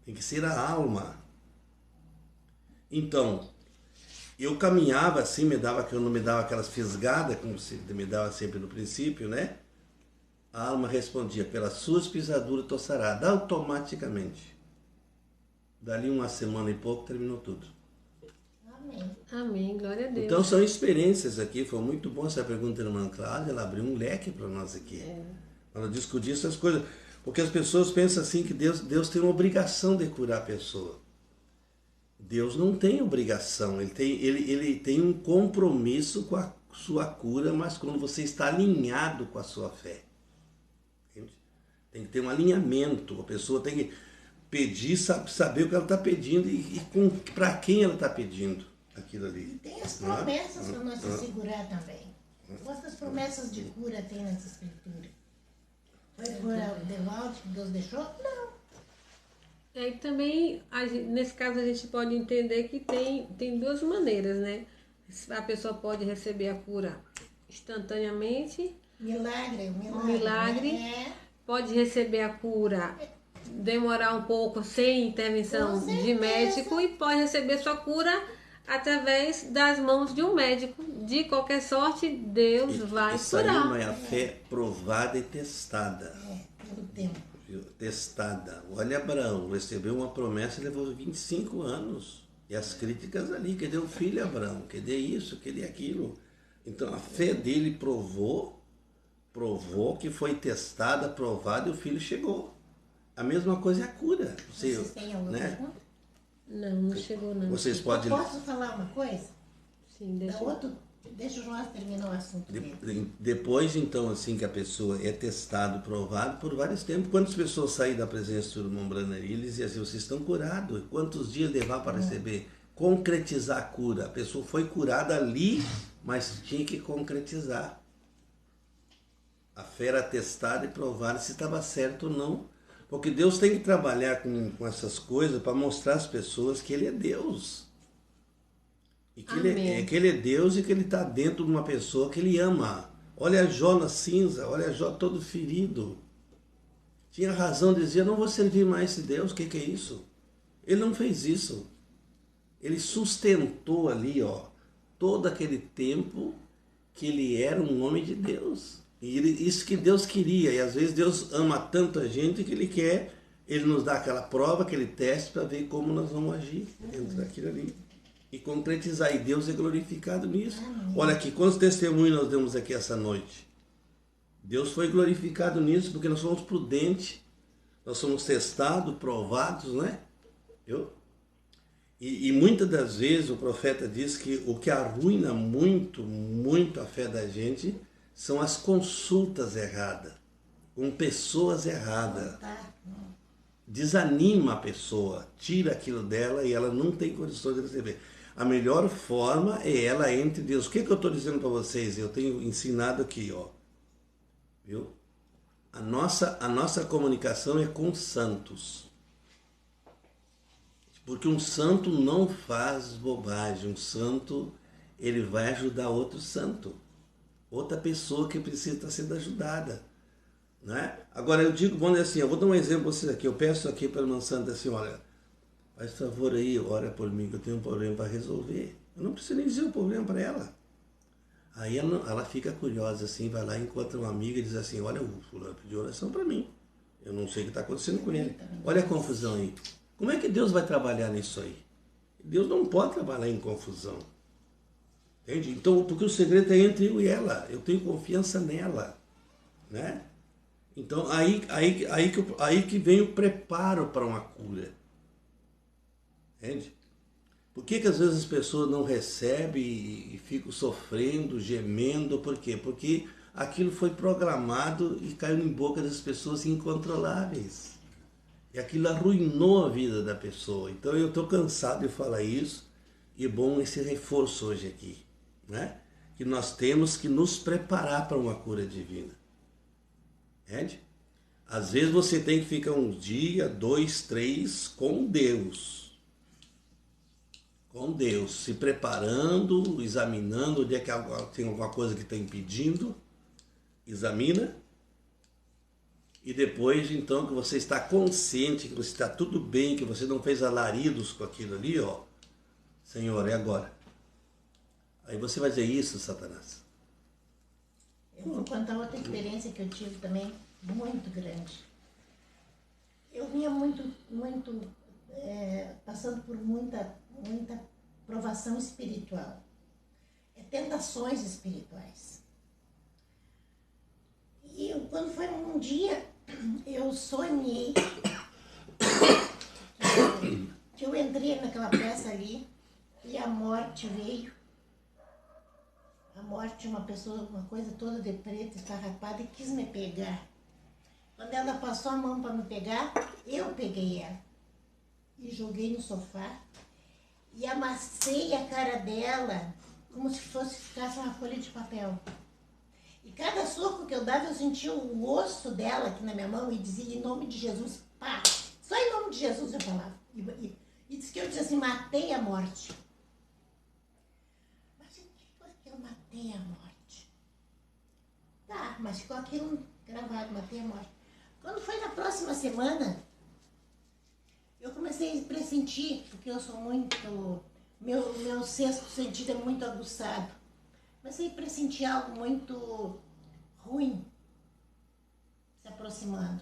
Tem que ser a alma. Então, eu caminhava assim, quando me dava aquelas fisgadas, como se me dava sempre no princípio, né? A alma respondia, pelas suas pisaduras tô sarada, automaticamente. Dali uma semana e pouco terminou tudo. Amém. Amém, glória a Deus. Então são experiências aqui, foi muito bom essa pergunta da irmã Cláudia, ela abriu um leque para nós aqui. Ela discutir essas coisas, porque as pessoas pensam assim que Deus tem uma obrigação de curar a pessoa. Deus não tem obrigação, ele tem um compromisso com a sua cura, mas quando você está alinhado com a sua fé. Entende? Tem que ter um alinhamento, a pessoa tem que pedir, saber o que ela está pedindo e para quem ela está pedindo aquilo ali. E tem as promessas para nós se segurar também. Quantas promessas de cura tem nessa escritura? Foi por Devaldo que Deus deixou? Não. E também, nesse caso, a gente pode entender que tem 2 maneiras, né? A pessoa pode receber a cura instantaneamente. Milagre. Milagre. Pode receber a cura, demorar um pouco sem intervenção de médico, e pode receber sua cura através das mãos de um médico. De qualquer sorte, Deus vai Isso aí curar. é a fé provada e testada. Pelo tempo. Testada. Olha, Abraão recebeu uma promessa e levou 25 anos. E as críticas ali, cadê o filho, Abraão? Cadê isso, cadê aquilo? Então a fé dele provou que foi testada, provada e o filho chegou. A mesma coisa é a cura. Vocês têm alguma pergunta? Não chegou não. Vocês podem... Eu posso falar uma coisa? Sim, deixa eu... Deixa o João terminar o assunto dele. Depois, então, assim, que a pessoa é testado, provado por vários tempos. Quantas pessoas saíram da presença do irmão Branham, ele dizia assim, vocês estão curados. Quantos dias levar para receber? Concretizar a cura. A pessoa foi curada ali, mas tinha que concretizar. A fé era testada e provada se estava certo ou não. Porque Deus tem que trabalhar com essas coisas para mostrar às pessoas que Ele é Deus. E que ele é Deus e que Ele está dentro de uma pessoa que Ele ama. Olha Jó na cinza, olha Jó todo ferido. Tinha razão, dizia, não vou servir mais esse Deus, o que é isso? Ele não fez isso. Ele sustentou ali, todo aquele tempo que ele era um homem de Deus. E isso que Deus queria. E às vezes Deus ama tanto a gente que Ele nos dá aquela prova, aquele teste para ver como nós vamos agir dentro daquilo ali. E concretizar. E Deus é glorificado nisso. Olha aqui, quantos testemunhos nós demos aqui essa noite. Deus foi glorificado nisso porque nós somos prudentes. Nós somos testados, provados, né? E muitas das vezes o profeta diz que o que arruina muito, muito a fé da gente são as consultas erradas, com pessoas erradas. Desanima a pessoa, tira aquilo dela e ela não tem condições de receber. A melhor forma é ela entre Deus. O que eu estou dizendo para vocês? Eu tenho ensinado aqui, viu? A nossa comunicação é com santos. Porque um santo não faz bobagem. Um santo, ele vai ajudar outro santo. Outra pessoa que precisa estar sendo ajudada. Né? Agora eu digo, vamos dizer assim, eu vou dar um exemplo para vocês aqui. Eu peço aqui para a irmã Santa assim, olha, faz favor aí, ora por mim que eu tenho um problema para resolver. Eu não preciso nem dizer o problema para ela. Aí ela fica curiosa assim, vai lá, encontra uma amiga e diz assim, olha, o fulano pediu oração para mim. Eu não sei o que está acontecendo com ele. Olha a confusão aí. Como é que Deus vai trabalhar nisso aí? Deus não pode trabalhar em confusão. Entende? Então, porque o segredo é entre eu e ela. Eu tenho confiança nela. Né? Então, aí que vem o preparo para uma cura. Entende? Por que às vezes as pessoas não recebem e ficam sofrendo, gemendo? Por quê? Porque aquilo foi programado e caiu em boca das pessoas incontroláveis. E aquilo arruinou a vida da pessoa. Então eu estou cansado de falar isso. E é bom esse reforço hoje aqui. Né? Que nós temos que nos preparar para uma cura divina. Entende? Às vezes você tem que ficar um dia, 2, 3 com Deus. Com Deus. Se preparando, examinando onde é que tem alguma coisa que está impedindo. Examina. E depois, então, que você está consciente, que você está tudo bem, que você não fez alaridos com aquilo ali, Senhor, é agora. Aí você vai dizer isso, Satanás. Eu vou contar outra experiência que eu tive também, muito grande. Eu vinha passando por muita provação espiritual. Tentações espirituais. E quando foi um dia, eu sonhei que eu entrei naquela peça ali e a morte veio. A morte, uma pessoa, uma coisa toda de preto, esfarrapada, e quis me pegar. Quando ela passou a mão para me pegar, eu peguei ela. E joguei no sofá. E amassei a cara dela como se ficasse uma folha de papel. E cada soco que eu dava, eu sentia o osso dela aqui na minha mão e dizia, em nome de Jesus, pá! Só em nome de Jesus eu falava. E disse que eu dizia assim, matei a morte. Mas o que foi que eu matei a morte? Tá, mas ficou aquilo gravado, matei a morte. Quando foi na próxima semana, eu comecei a pressentir, porque eu sou muito... Meu sexto sentido é muito aguçado. Comecei a pressentir algo muito ruim se aproximando.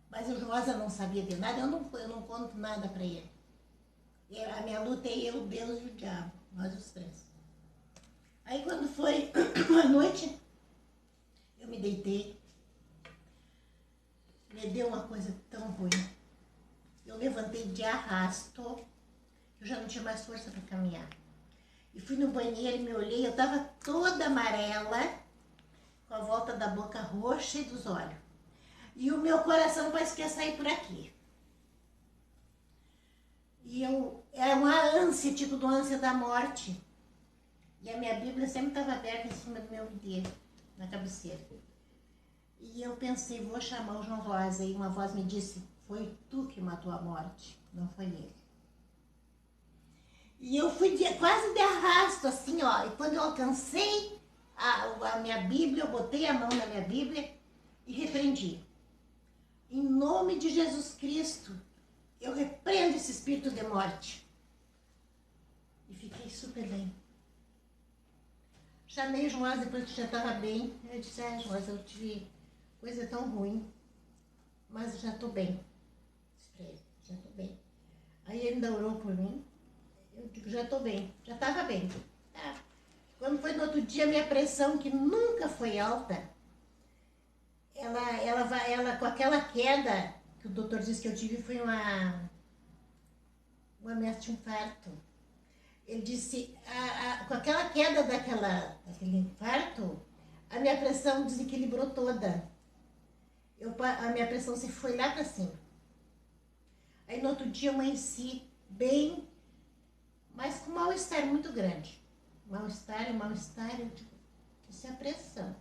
Mas o Josa não sabia de nada, eu não conto nada para ele. A minha luta é eu, Deus e o diabo, nós os três. Aí quando foi a noite, eu me deitei, me deu uma coisa tão ruim. Eu levantei de arrasto, eu já não tinha mais força para caminhar. E fui no banheiro e me olhei, eu estava toda amarela, com a volta da boca roxa e dos olhos. E o meu coração parece que ia sair por aqui. E era uma ânsia, tipo de uma ânsia da morte. E a minha Bíblia sempre estava aberta em cima do meu videiro, na cabeceira. E eu pensei, vou chamar o João Rosa. E uma voz me disse, foi tu que matou a morte, não foi ele. E eu fui quase de arrasto, assim, ó. E quando eu alcancei a minha Bíblia, eu botei a mão na minha Bíblia e repreendi. Em nome de Jesus Cristo, eu repreendo esse espírito de morte. E fiquei super bem. Chamei o Joás depois que já estava bem. Eu disse, Joás, eu tive coisa tão ruim, mas eu já estou bem. Disse pra ele, já estou bem. Aí ele ainda orou por mim. Eu digo, já estou bem. Já estava bem. Tá. Quando foi no outro dia, minha pressão, que nunca foi alta, ela com aquela queda, que o doutor disse que eu tive, foi uma ameaça de infarto. Ele disse, com aquela queda daquele infarto, a minha pressão desequilibrou toda. A minha pressão se foi lá para cima. Aí no outro dia eu amanheci bem, mas com mal-estar muito grande. Mal-estar, eu digo, isso é a pressão.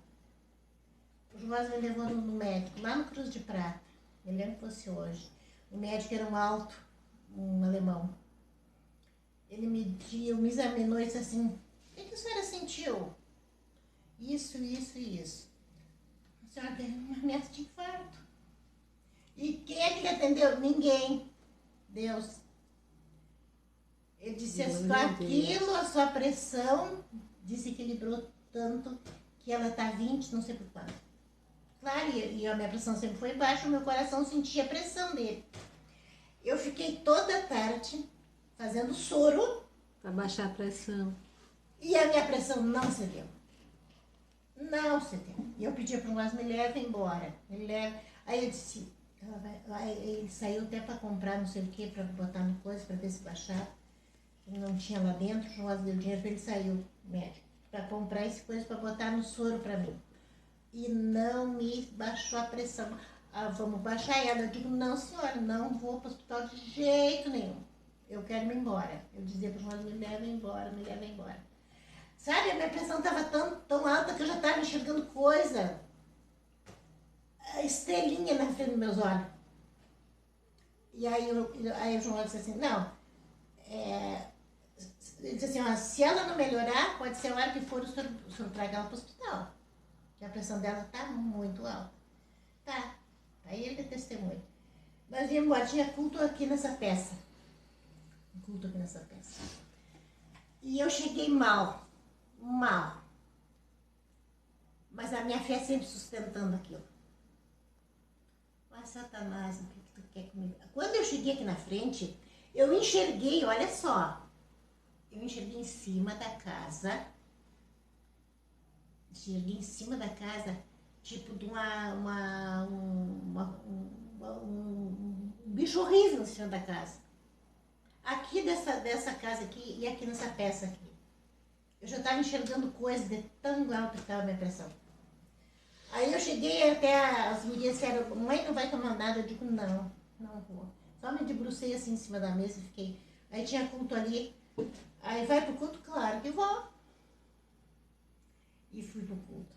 O Joás me levou no médico, lá no Cruz de Prata. Eu lembro que fosse hoje. O médico era um alemão. Ele me examinou e disse assim, o que a senhora sentiu? Isso. A senhora teve uma ameaça de infarto. E quem é que lhe atendeu? Ninguém. Deus. Ele disse, aquilo, a sua pressão desequilibrou tanto que ela está 20, não sei por quanto. Claro, e a minha pressão sempre foi baixa, o meu coração sentia a pressão dele. Eu fiquei toda a tarde fazendo soro. Para baixar a pressão. E a minha pressão não cedeu. Não cedeu. E eu pedi para o Joás, me leva embora. Me leva. Aí eu disse, ele saiu até para comprar não sei o que, para botar no coisa, para ver se baixava. Ele não tinha lá dentro, o Joás deu dinheiro para ele, saiu, médico, para comprar esse coisa para botar no soro para mim. E não me baixou a pressão. Vamos baixar ela. Eu digo, não senhora, não vou para o hospital de jeito nenhum. Eu quero ir embora. Eu dizia para o João, me leva embora. Sabe, a minha pressão estava tão alta que eu já estava enxergando coisa. Estrelinha na frente dos meus olhos. E aí o João disse assim, não, ele disse assim, ó, se ela não melhorar, pode ser a hora que for o senhor traga ela para o hospital. Que a pressão dela está muito alta. Tá. Aí ele é testemunho. Nós íamos embora, tinha culto aqui nessa peça. E eu cheguei mal. Mas a minha fé sempre sustentando aquilo. Mas Satanás, o que tu quer comigo? Quando eu cheguei aqui na frente, eu enxerguei, olha só. Eu enxerguei em cima da casa. Tipo de um bicho horrível em cima da casa. Aqui dessa casa aqui e aqui nessa peça aqui. Eu já estava enxergando coisa de tão alta que estava a minha pressão. Aí eu cheguei até as mulheres disseram, mãe, não vai tomar nada? Eu digo, não vou. Só me debrucei assim em cima da mesa e fiquei. Aí tinha culto ali. Aí vai pro culto? Claro que vou. E fui pro culto.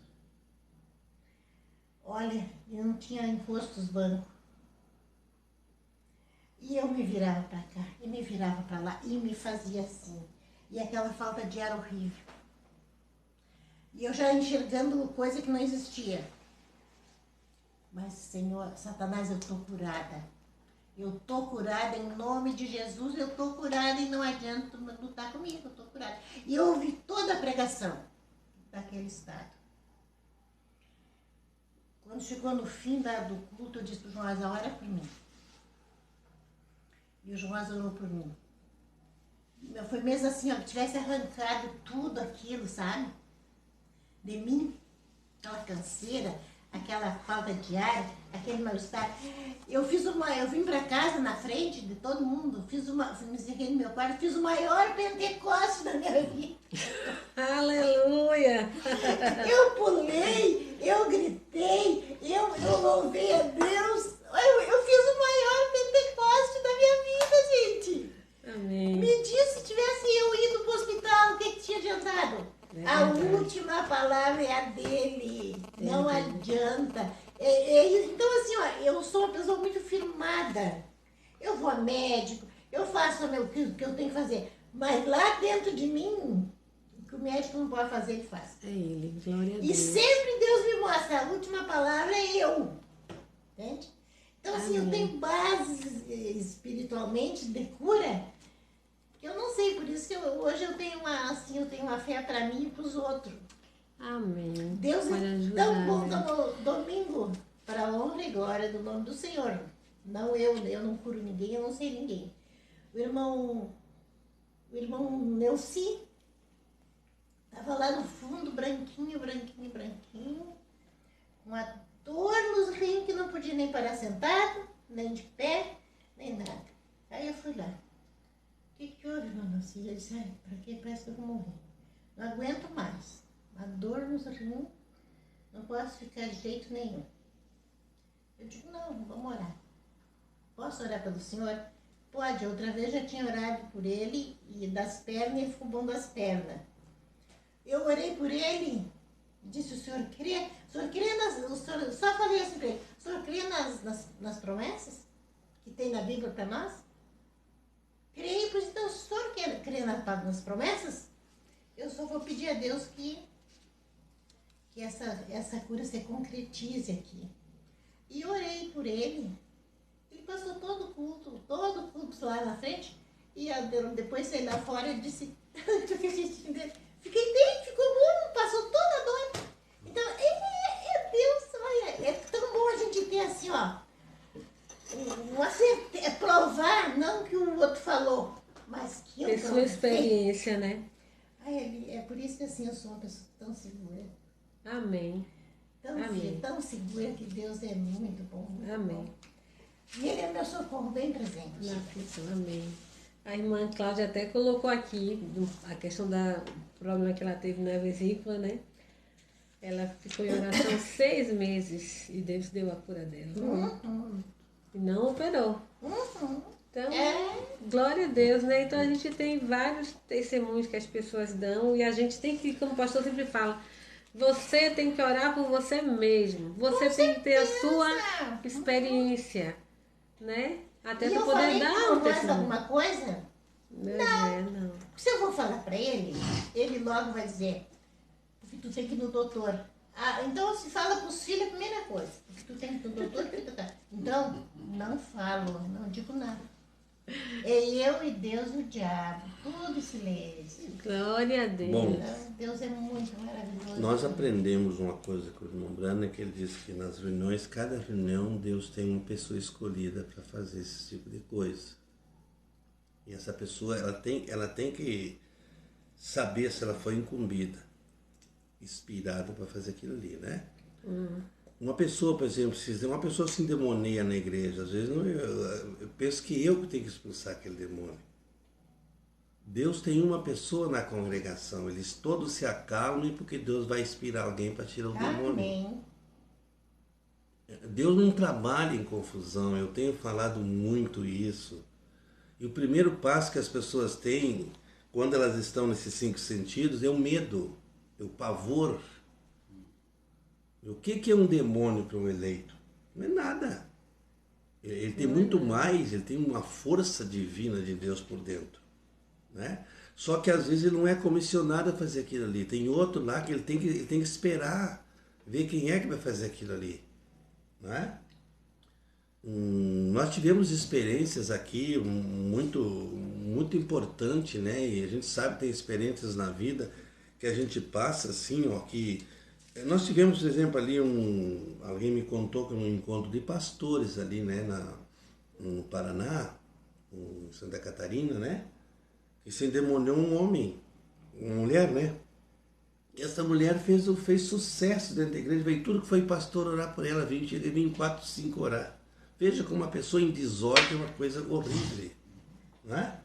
Olha, eu não tinha encosto os bancos. E eu me virava para cá, e me virava para lá, e me fazia assim. E aquela falta de ar horrível. E eu já enxergando coisa que não existia. Mas, Senhor, Satanás, eu estou curada. Eu estou curada em nome de Jesus, eu estou curada e não adianta lutar comigo, eu estou curada. E eu ouvi toda a pregação daquele estado. Quando chegou no fim do culto, eu disse para o Joás, ora por mim. E o Joás orou por mim. Foi mesmo assim, ó, que tivesse arrancado tudo aquilo, sabe? De mim, aquela canseira, aquela falta de ar, aquele mal-estar. Eu vim para casa na frente de todo mundo, me encerrei no meu quarto, fiz o maior Pentecoste da minha vida. Aleluia! Eu pulei, eu gritei, eu louvei a Deus. Eu fiz o maior Pentecoste da minha vida, gente. Amém. Me diz se tivesse eu ido para o hospital, o que tinha adiantado? A última palavra é a dele. Não adianta. Então, assim, ó, eu sou uma pessoa muito firmada. Eu vou a médico, eu faço o que eu tenho que fazer. Mas lá dentro de mim, o que o médico não pode fazer, ele faz. É ele, glória a Deus. E sempre Deus me mostra, a última palavra é eu. Entende? Então, assim, eu tenho bases espiritualmente de cura. Eu não sei, por isso que hoje eu tenho uma fé para mim e para os outros. Amém. Deus Pode é ajudar, tão bom, né? domingo, para a honra e glória do nome do Senhor. Não eu não curo ninguém, eu não sei ninguém. O irmão Neuci estava lá no fundo, branquinho, com uma dor nos rins que não podia nem parar sentado, nem de pé, nem nada. Aí eu fui lá. O que houve, irmão Neuci? Ele disse, para que parece que eu vou morrer. Não aguento mais. Uma dor nos rins, não posso ficar de jeito nenhum. Eu digo, não, vamos orar. Posso orar pelo senhor? Pode, outra vez já tinha orado por ele e das pernas, e ficou bom das pernas. Eu orei por ele, disse, o senhor crê só falei assim para ele, o senhor crê nas promessas que tem na Bíblia para nós? Creio, pois então, se o senhor crê nas promessas, eu só vou pedir a Deus que essa cura se concretize aqui. E orei por ele. Ele passou todo o culto lá na frente. E depois saí lá fora e disse, fiquei bem, ficou bom, passou toda a dor. Então, Deus, olha, é tão bom a gente ter assim, ó, provar, não que o outro falou, mas que eu Ter sua experiência, né? É por isso que assim eu sou uma pessoa tão segura. Amém. Amém. Tão segura que Deus é muito bom. Muito Amém. bom. E Ele é meu socorro bem presente. Na aflição, amém. A irmã Cláudia até colocou aqui a questão do problema que ela teve na vesícula, né? Ela ficou em oração 6 meses e Deus deu a cura dela. E não operou. Então, glória a Deus, né? Então a gente tem vários testemunhos que as pessoas dão e a gente tem que, como o pastor sempre fala, você tem que orar por você mesmo. Você tem que ter a sua experiência, né? Até para poder dar um testemunho. Alguma coisa? Não. Se eu vou falar para ele, ele logo vai dizer, porque tu tem que ir no doutor. Então se fala para os filhos a primeira coisa, porque tu tem que ir no doutor, então não falo, não digo nada. É eu e Deus e o diabo, tudo em silêncio. Glória a Deus. Bom, Deus é muito maravilhoso. nós aprendemos uma coisa com o irmão Brana, que ele disse que nas reuniões, cada reunião, Deus tem uma pessoa escolhida para fazer esse tipo de coisa. E essa pessoa, ela tem que saber se ela foi incumbida, inspirada para fazer aquilo ali, né? Uma pessoa, por exemplo, uma pessoa se endemonia na igreja, às vezes eu penso que eu tenho que expulsar aquele demônio. Deus tem uma pessoa na congregação, eles todos se acalmem porque Deus vai inspirar alguém para tirar o demônio. Amém. Deus não trabalha em confusão, eu tenho falado muito isso. E o primeiro passo que as pessoas têm, quando elas estão nesses 5 sentidos, é o medo, é o pavor. O que é um demônio para um eleito? Não é nada. Ele tem muito mais, ele tem uma força divina de Deus por dentro. Né? Só que às vezes ele não é comissionado a fazer aquilo ali. Tem outro lá que ele tem que esperar, ver quem é que vai fazer aquilo ali. Né? Nós tivemos experiências aqui muito importantes, né? E a gente sabe que tem experiências na vida que a gente passa assim, ó, que nós tivemos, por exemplo, ali alguém me contou que num encontro de pastores ali, né, no Paraná, em Santa Catarina, né, que se endemoniou um homem, uma mulher, né, Essa mulher fez sucesso dentro da igreja, veio tudo que foi pastor orar por ela, veio 4, 5 orar. Veja como uma pessoa em desordem é uma coisa horrível, não é?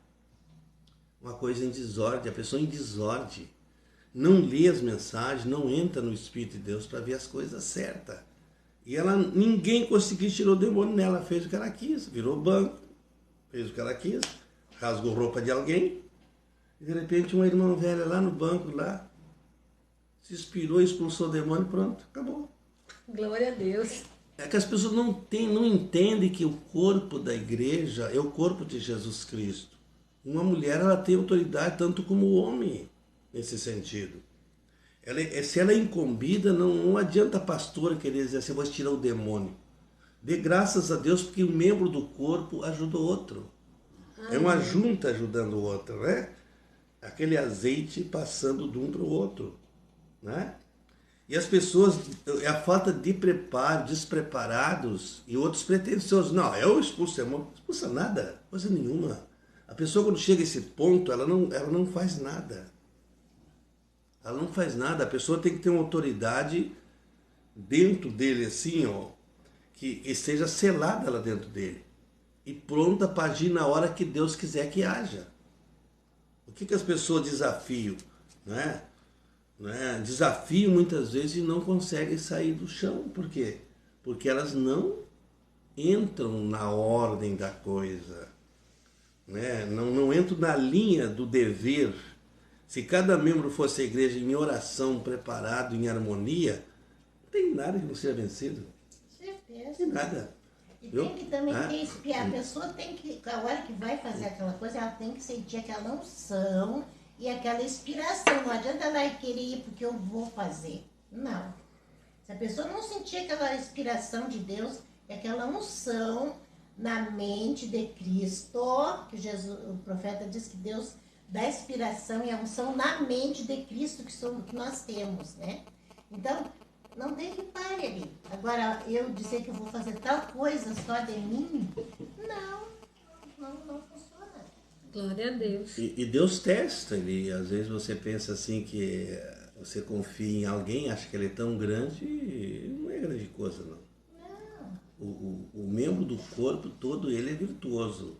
Uma coisa em desordem, a pessoa em desordem não lê as mensagens, não entra no Espírito de Deus para ver as coisas certas. E ninguém conseguiu tirar o demônio nela, fez o que ela quis, virou banco, fez o que ela quis, rasgou roupa de alguém, e de repente uma irmã velha lá no banco, lá, se inspirou, expulsou o demônio e pronto, acabou. Glória a Deus. É que as pessoas não entendem que o corpo da igreja é o corpo de Jesus Cristo. Uma mulher, ela tem autoridade tanto como o homem, nesse sentido. Se ela é incumbida, não adianta a pastora querer dizer assim, eu vou tirar o demônio. Dê graças a Deus porque um membro do corpo ajuda o outro. É uma junta ajudando o outro, né? Aquele azeite passando de um para o outro, né? E as pessoas, é a falta de preparo, despreparados, e outros pretensiosos. Não, eu expulso demônio. Não expulsa nada, coisa nenhuma. A pessoa quando chega a esse ponto, ela não faz nada. Ela não faz nada. A pessoa tem que ter uma autoridade dentro dele, assim, ó, que esteja selada lá dentro dele. E pronta para agir na hora que Deus quiser que haja. O que as pessoas desafiam, né? Desafiam muitas vezes e não conseguem sair do chão. Por quê? Porque elas não entram na ordem da coisa, né? Não entram na linha do dever. Se cada membro fosse a igreja em oração, preparado, em harmonia, não tem nada que não seja vencido. Certeza. Não tem nada. E tem que também ter espiar. A pessoa tem que, a hora que vai fazer aquela coisa, ela tem que sentir aquela unção e aquela inspiração. Não adianta ela querer ir porque eu vou fazer. Não. Se a pessoa não sentir aquela inspiração de Deus e aquela unção na mente de Cristo, que Jesus, o profeta diz que Deus dá inspiração e a unção na mente de Cristo que nós temos, né? Então, não tem que parar ali. Agora, eu dizer que eu vou fazer tal coisa só de mim, não funciona. Glória a Deus. E Deus testa. Às vezes você pensa assim que você confia em alguém, acha que ele é tão grande, e não é grande coisa, não. O membro do corpo todo, ele é virtuoso.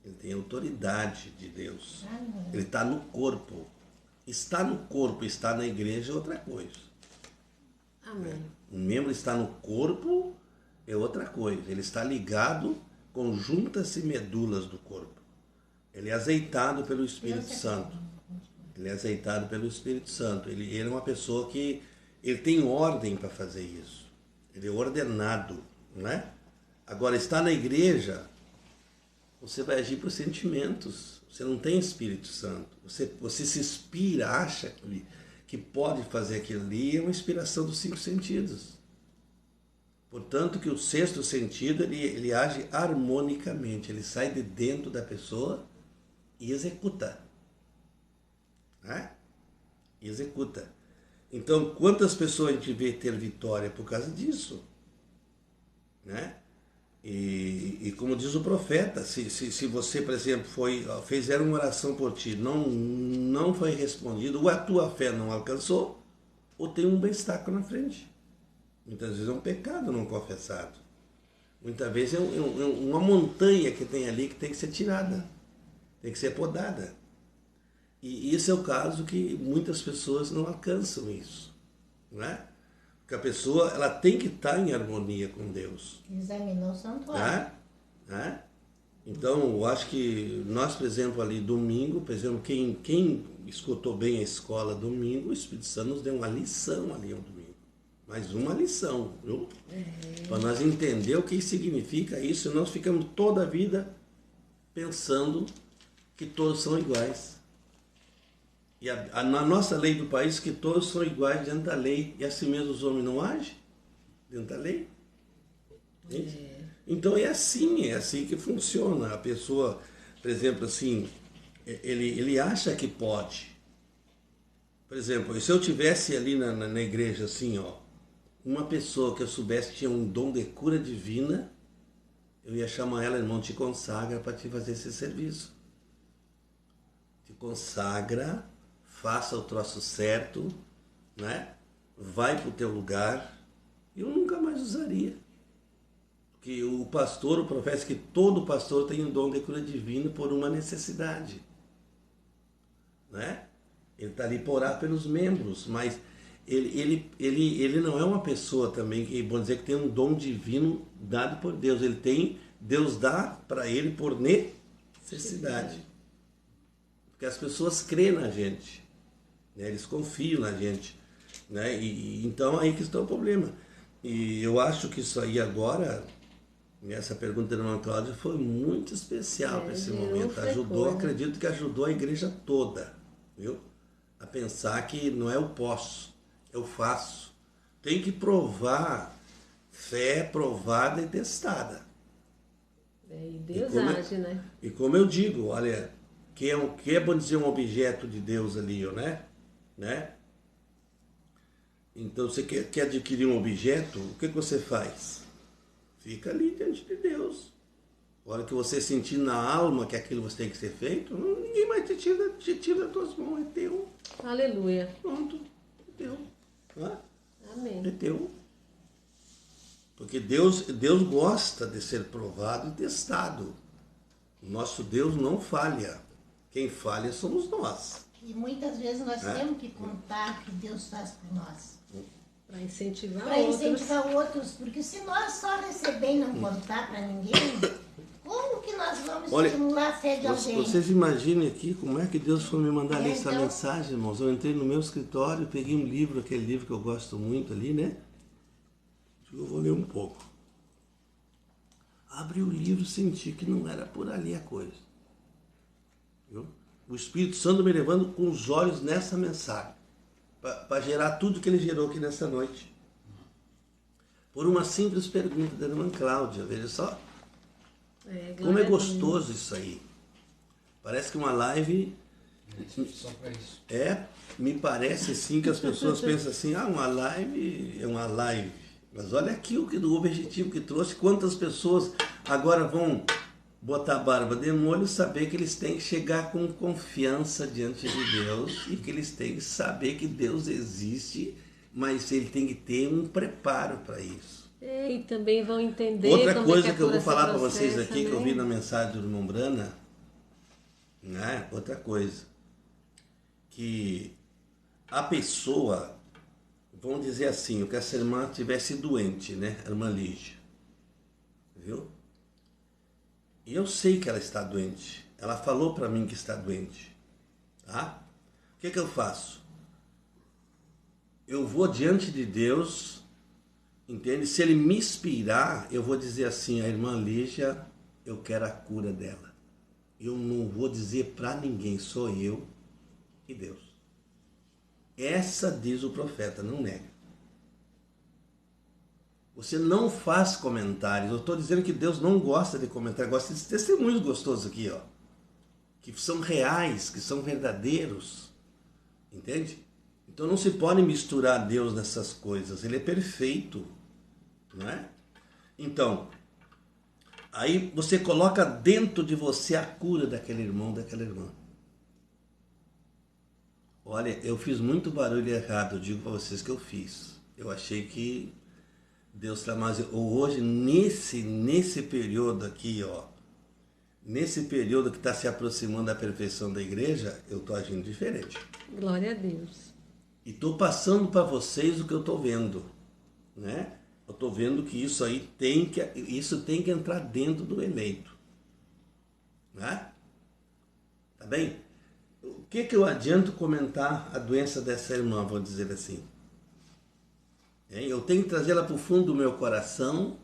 Ele tem autoridade de Deus. Ele está no corpo. Estar no corpo, estar na igreja é outra coisa. Amém. Um membro está no corpo é outra coisa. Ele está ligado com juntas e medulas do corpo. Ele é azeitado pelo Espírito Santo. Ele é azeitado pelo Espírito Santo. Ele é uma pessoa que ele tem ordem para fazer isso. Ele é ordenado, não é? Agora, estar na igreja, você vai agir por sentimentos. Você não tem Espírito Santo. Você se inspira, acha que pode fazer aquilo ali, é uma inspiração dos 5 sentidos. Portanto, que o 6º sentido, ele age harmonicamente. Ele sai de dentro da pessoa e executa. Né? E executa. Então, quantas pessoas a gente vê ter vitória por causa disso? Né? E como diz o profeta, se você, por exemplo, fizeram uma oração por ti, não foi respondido, ou a tua fé não alcançou, ou tem um obstáculo na frente. Muitas vezes é um pecado não confessado. Muitas vezes é uma montanha que tem ali que tem que ser tirada, tem que ser podada. E esse é o caso que muitas pessoas não alcançam isso, não é? Porque a pessoa, ela tem que estar em harmonia com Deus. Examinou o santuário. Então, eu acho que nós, por exemplo, ali domingo, por exemplo, quem escutou bem a escola domingo, o Espírito Santo nos deu uma lição ali ao domingo. Mais uma lição, viu? Para nós entender o que significa isso, e nós ficamos toda a vida pensando que todos são iguais. E na nossa lei do país, que todos são iguais dentro da lei, e assim mesmo os homens não agem dentro da lei. Então é assim que funciona. A pessoa, por exemplo, assim, ele acha que pode. Por exemplo, se eu tivesse ali na igreja assim, ó, uma pessoa que eu soubesse que tinha um dom de cura divina, eu ia chamar ela, irmão, te consagra para te fazer esse serviço. Te consagra, faça o troço certo, né? Vai para o teu lugar. Eu nunca mais usaria. Porque o pastor, o profeta, que todo pastor tem um dom de cura divina por uma necessidade, né? Ele está ali para orar pelos membros, mas ele não é uma pessoa também que, vamos dizer, que tem um dom divino dado por Deus. Deus dá para ele por necessidade. Porque as pessoas creem na gente, né? Eles confiam na gente, né? Então aí que está o problema. E eu acho que isso aí agora, essa pergunta da irmã Cláudia foi muito especial para esse momento. Acredito que ajudou a igreja toda, viu? A pensar que não é eu posso, eu faço. Tem que provar, fé provada e testada. E Deus age, né? E como eu digo, olha, que é bom dizer um objeto de Deus ali, né? Então você quer adquirir um objeto, o que você faz? Fica ali diante de Deus. A hora que você sentir na alma que aquilo você tem que ser feito, ninguém mais te tira das tuas mãos, é teu. Aleluia. Pronto, é teu. Amém. É teu. Porque Deus gosta de ser provado e testado. O nosso Deus não falha. Quem falha somos nós. E muitas vezes nós temos que contar o que Deus faz por nós. Para incentivar outros. Porque se nós só receber e não contar para ninguém, como que nós vamos estimular a fé de alguém? Vocês imaginem aqui como é que Deus foi me mandar ler essa então... mensagem, irmãos. Eu entrei no meu escritório, peguei um livro, aquele livro que eu gosto muito ali, né? Eu vou ler um pouco. Abri o livro e senti que não era por ali a coisa. Viu? O Espírito Santo me levando com os olhos nessa mensagem. Para gerar tudo que ele gerou aqui nessa noite. Por uma simples pergunta da irmã Cláudia, veja só. Como é gostoso isso aí. Parece que uma live... Só para isso. Me parece assim que as pessoas pensam assim, uma live é uma live. Mas olha aqui o objetivo que trouxe, quantas pessoas agora vão botar a barba de molho, saber que eles têm que chegar com confiança diante de Deus e que eles têm que saber que Deus existe, mas ele tem que ter um preparo para isso. E também vão entender. Outra coisa que eu vou falar para vocês aqui, né? que eu vi na mensagem do irmão Brana, né? Outra coisa, que a pessoa, vamos dizer assim, que essa irmã estivesse doente, né? A irmã Lígia, viu? E eu sei que ela está doente. Ela falou para mim que está doente. Tá? O que eu faço? Eu vou diante de Deus, entende? Se ele me inspirar, eu vou dizer assim, a irmã Lígia, eu quero a cura dela. Eu não vou dizer para ninguém, sou eu e Deus. Essa diz o profeta, não nega. Você não faz comentários. Eu estou dizendo que Deus não gosta de comentários, gosta de testemunhos gostosos aqui, ó, que são reais, que são verdadeiros, entende? Então não se pode misturar Deus nessas coisas. Ele é perfeito, não é? Então, aí você coloca dentro de você a cura daquele irmão, daquela irmã. Olha, eu fiz muito barulho errado, eu digo para vocês que eu fiz. Eu achei que Deus está mais... Hoje, nesse período aqui, ó, nesse período que está se aproximando da perfeição da igreja, eu estou agindo diferente. Glória a Deus. E estou passando para vocês o que eu estou vendo, né? Eu estou vendo que isso aí tem que entrar dentro do eleito, né? Tá bem? O que eu adianto comentar a doença dessa irmã, vou dizer assim? Eu tenho que trazê-la para o fundo do meu coração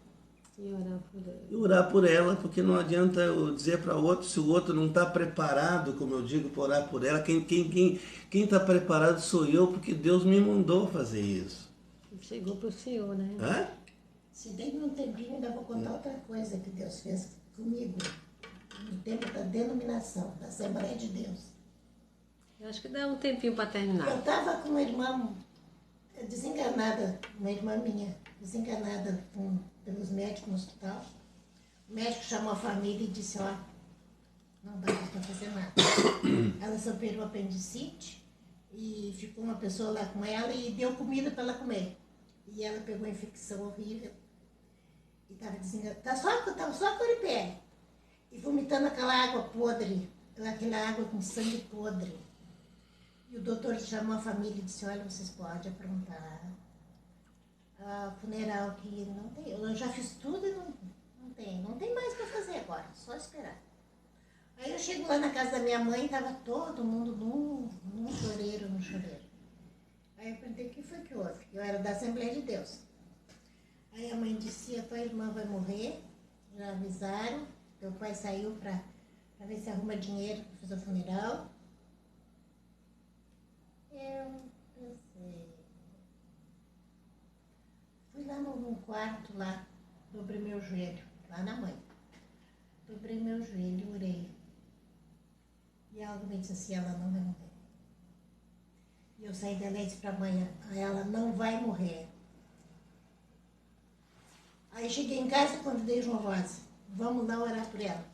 e orar por ela, porque não adianta eu dizer para outro, se o outro não está preparado, como eu digo, para orar por ela. Quem está preparado sou eu, porque Deus me mandou fazer isso. Chegou para o Senhor, né? Hã? Se tem um tempinho, ainda vou contar outra coisa que Deus fez comigo, no tempo da denominação, da Assembleia de Deus. Eu acho que dá um tempinho para terminar. Eu estava com uma irmã desenganada, uma irmã minha, desenganada pelos médicos no hospital. O médico chamou a família e disse, ó, não dá para fazer nada. Ela se operou apendicite E ficou uma pessoa lá com ela e deu comida para ela comer. E ela pegou uma infecção horrível. E estava desenganada. Tava só a coripé. E vomitando aquela água podre. Aquela água com sangue podre. E o doutor chamou a família e disse, olha, vocês podem aprontar a funeral que não tem. Eu já fiz tudo e não tem mais para fazer agora, só esperar. Aí eu chego lá na casa da minha mãe, estava todo mundo num choreiro. Aí eu perguntei, o que foi que houve? Eu era da Assembleia de Deus. Aí a mãe disse, a tua irmã vai morrer, já avisaram, teu pai saiu para ver se arruma dinheiro para fazer o funeral. Eu pensei, fui lá no quarto, lá, dobrei meu joelho, lá na mãe. Dobrei meu joelho, orei. E algo me disse assim, ela não vai morrer. E eu saí dela e disse para a mãe, ela não vai morrer. Aí cheguei em casa e convidei João Rosa, vamos lá orar por ela.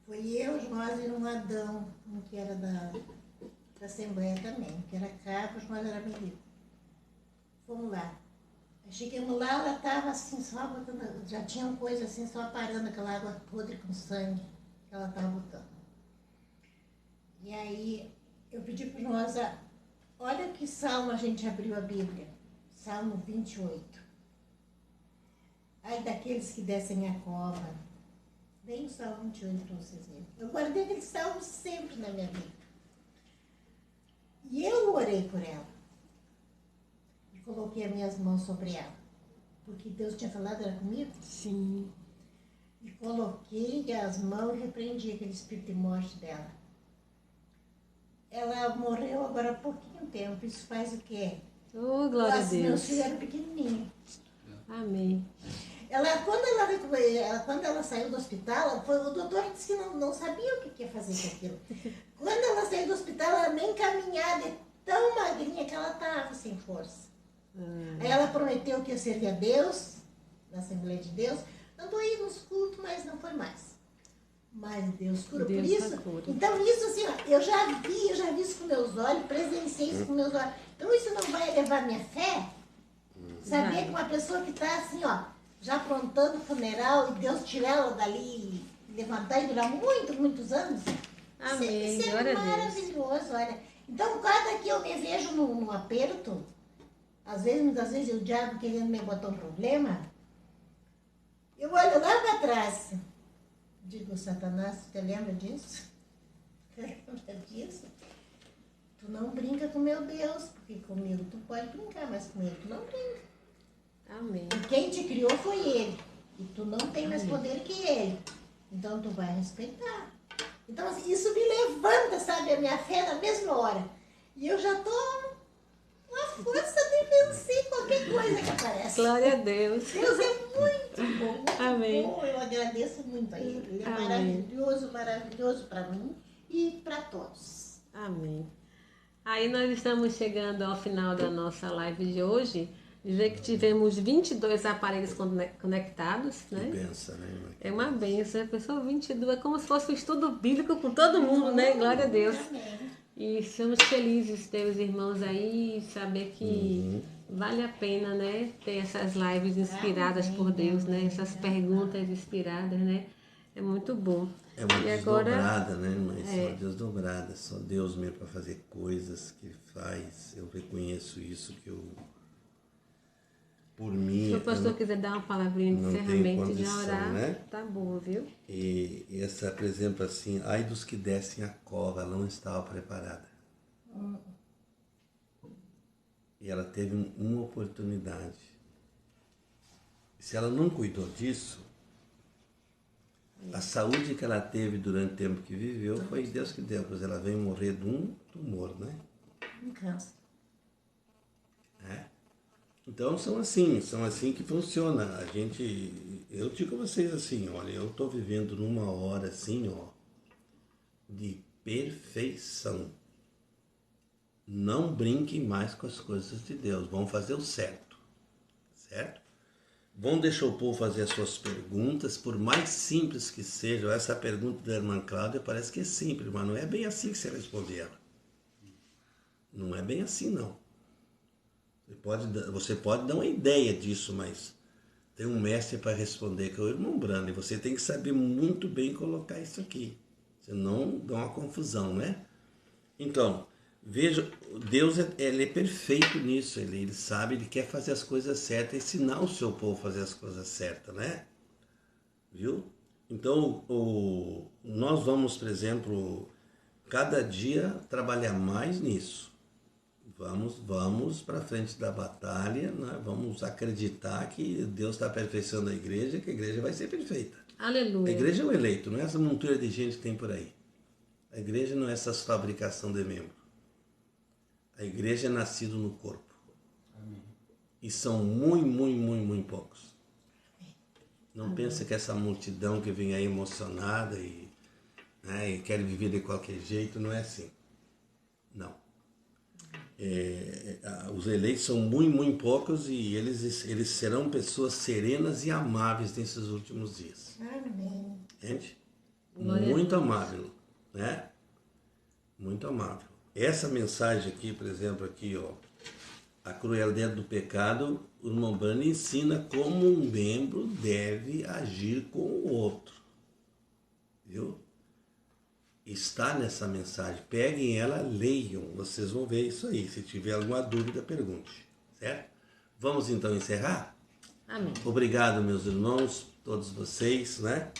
Foi eu, João Rosa e um Adão, um que era da Assembleia também, que era cabo, nós era menino. Fomos lá. Chegamos lá, ela estava assim, só botando, já tinha coisa assim, só parando aquela água podre com sangue que ela estava botando. E aí eu pedi para nós, olha que salmo a gente abriu a Bíblia, Salmo 28. Ai daqueles que descem a cova. Vem o Salmo 28 para vocês verem. Eu guardei aquele salmo sempre na minha vida. E eu orei por ela. E coloquei as minhas mãos sobre ela. Porque Deus tinha falado, era comigo? Sim. E coloquei as mãos e repreendi aquele espírito de morte dela. Ela morreu agora há pouquinho tempo. Isso faz o quê? Oh, glória a Deus. Meus filhos eram pequenininhos. Amém. Quando ela saiu do hospital, o doutor disse que não sabia o que ia fazer com aquilo. Quando ela saiu do hospital, ela nem caminhada, tão magrinha que ela estava sem força. Aí ela prometeu que ia servir a Deus, na Assembleia de Deus. Andou aí nos cultos, mas não foi mais. Mas Deus curou. Por isso, então isso assim, ó, eu já vi isso com meus olhos, presenciei isso com meus olhos. Então isso não vai elevar minha fé? Saber que uma pessoa que está assim, ó, já aprontando o funeral e Deus tirar ela dali e levantar e durar muitos anos. Amém. Isso é maravilhoso, olha. Então, cada que eu me vejo num aperto, muitas vezes o diabo querendo me botar um problema, eu olho lá para trás. Digo, Satanás, você lembra disso? Lembra disso? Tu não brinca com meu Deus, porque comigo tu pode brincar, mas comigo tu não brinca. Amém. E quem te criou foi ele. E tu não tem mais poder que ele. Então tu vai respeitar. Então assim, isso me levanta, sabe, a minha fé na mesma hora. E eu já tô uma força de vencer qualquer coisa que aparece. Glória a Deus. Deus é muito bom, muito Amém. bom. Eu agradeço muito a ele. Ele é Amém. maravilhoso para mim e para todos. Amém. Aí nós estamos chegando ao final da nossa live de hoje. Dizer que tivemos 22 aparelhos conectados, né? Que benção, né, irmã? É uma benção. A pessoa 22 é como se fosse um estudo bíblico com todo mundo, né? Glória a Deus. Amém. E estamos felizes ter os irmãos aí e saber que vale a pena, né? Ter essas lives inspiradas por Deus, né? Essas perguntas inspiradas, né? É muito bom. É uma E agora, desdobrada, né, irmã? Isso é uma desdobrada. Só Deus mesmo para fazer coisas que faz. Eu reconheço isso, que eu... Por mim... se o pastor quiser dar uma palavrinha de não tenho encerramento e já condição, orar, né? tá bom, viu? E essa, por exemplo, assim, ai dos que descem a cova, ela não estava preparada. E ela teve uma oportunidade. Se ela não cuidou disso, a saúde que ela teve durante o tempo que viveu foi Deus que deu, pois ela veio morrer de um tumor, né? Um câncer. Então são assim que funciona. Eu digo a vocês assim, olha, eu estou vivendo numa hora assim, ó, de perfeição. Não brinquem mais com as coisas de Deus, vão fazer o certo, certo? Vão deixar o povo fazer as suas perguntas, por mais simples que sejam. Essa pergunta da irmã Cláudia parece que é simples, mas não é bem assim que você responde ela. Não é bem assim, não. Você pode dar uma ideia disso, mas tem um mestre para responder, que é o irmão Brando, e você tem que saber muito bem colocar isso aqui, senão dá uma confusão, né? Então, veja, Deus ele é perfeito nisso, ele sabe, ele quer fazer as coisas certas, ensinar o seu povo a fazer as coisas certas, né? Viu? Então, nós vamos, por exemplo, cada dia trabalhar mais nisso. Vamos para frente da batalha, né? Vamos acreditar que Deus está aperfeiçoando a igreja, que a igreja vai ser perfeita. Aleluia. A igreja é o eleito, não é essa montura de gente que tem por aí. A igreja não é essa fabricação de membro. A igreja é nascida no corpo. Amém. E são muito poucos. Não pensa que essa multidão que vem aí emocionada e quer viver de qualquer jeito, não é assim. Não. Os eleitos são muito poucos e eles serão pessoas serenas e amáveis nesses últimos dias. Amém. Entende? Glória Muito a Deus. amável, né? Muito amável. Essa mensagem aqui, por exemplo, aqui, ó, a crueldade do pecado, o irmão Brando ensina como um membro deve agir com o outro. Viu? Está nessa mensagem. Peguem ela, leiam. Vocês vão ver isso aí. Se tiver alguma dúvida, pergunte. Certo? Vamos então encerrar? Amém. Obrigado, meus irmãos, todos vocês, né?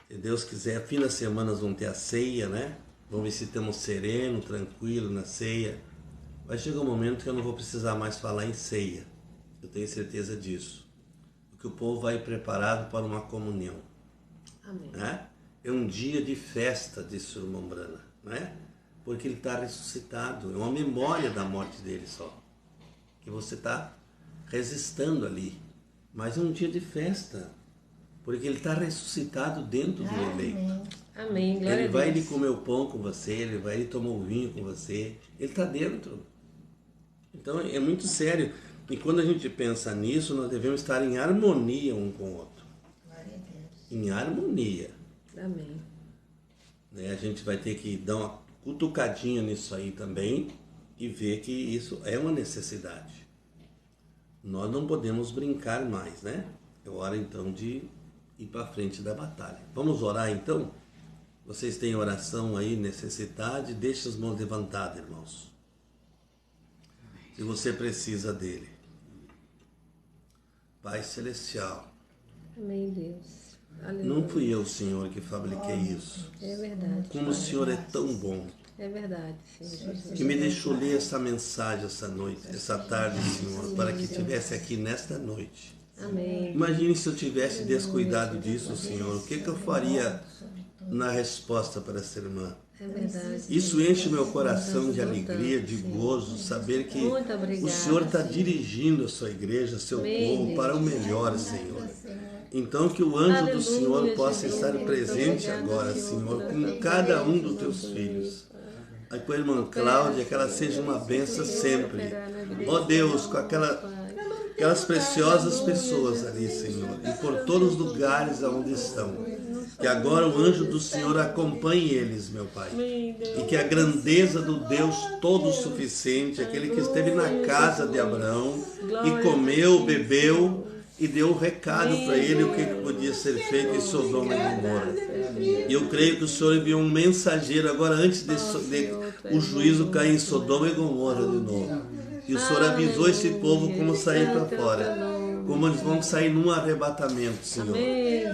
Se Deus quiser, fim da semana nós vamos ter a ceia, né? Vamos ver se estamos sereno, tranquilo na ceia. Vai chegar um momento que eu não vou precisar mais falar em ceia. Eu tenho certeza disso. Porque o povo vai preparado para uma comunhão. Amém. Né? É um dia de festa, disse o irmão Brana, né? Porque ele está ressuscitado. É uma memória da morte dele só. Que você está resistando ali. Mas é um dia de festa. Porque ele está ressuscitado dentro do eleito. Amém. Glória Ele a Deus. vai ele comer o pão com você, ele vai ele tomar o vinho com você. Ele está dentro. Então é muito sério. E quando a gente pensa nisso, nós devemos estar em harmonia um com o outro. Glória a Deus. Em harmonia. Amém. A gente vai ter que dar uma cutucadinha nisso aí também e ver que isso é uma necessidade. Nós não podemos brincar mais, né? É hora então de ir para frente da batalha. Vamos orar então? Vocês têm oração aí, necessidade? Deixe as mãos levantadas, irmãos. Se você precisa dele. Pai Celestial. Amém, Deus. Aleluia. Não fui eu, Senhor, que fabriquei isso. É verdade. Como o Senhor é tão bom. É verdade, Senhor Jesus. Que me deixou ler essa mensagem essa noite, essa tarde, Senhor, para que estivesse aqui nesta noite. Amém. Imagine se eu tivesse descuidado disso, Senhor. O que eu faria na resposta para essa irmã? É verdade. Isso enche meu coração de alegria, de gozo, saber que Muito obrigada, o Senhor está Senhor. dirigindo a sua igreja, seu Amém, povo, Deus. para o melhor, Senhor. Então que o anjo do Aleluia, Senhor possa Jesus. estar Muito presente obrigada, agora, Senhor, Senhor, por com essa cada um dos bênção, teus Deus. filhos. Aí com a irmã Cláudia, que ela seja uma benção sempre. Ó Deus, com aquelas preciosas pessoas ali, Senhor, e por todos os lugares onde estão. Que agora o anjo do Senhor acompanhe eles, meu Pai. E que a grandeza do Deus todo-suficiente, aquele que esteve na casa de Abraão e comeu, bebeu e deu o recado para ele o que podia ser feito em Sodoma e Gomorra. E eu creio que o Senhor enviou um mensageiro agora antes de o juízo cair em Sodoma e Gomorra de novo. E o Senhor avisou esse povo como sair para fora. Como eles vão sair num arrebatamento, Senhor.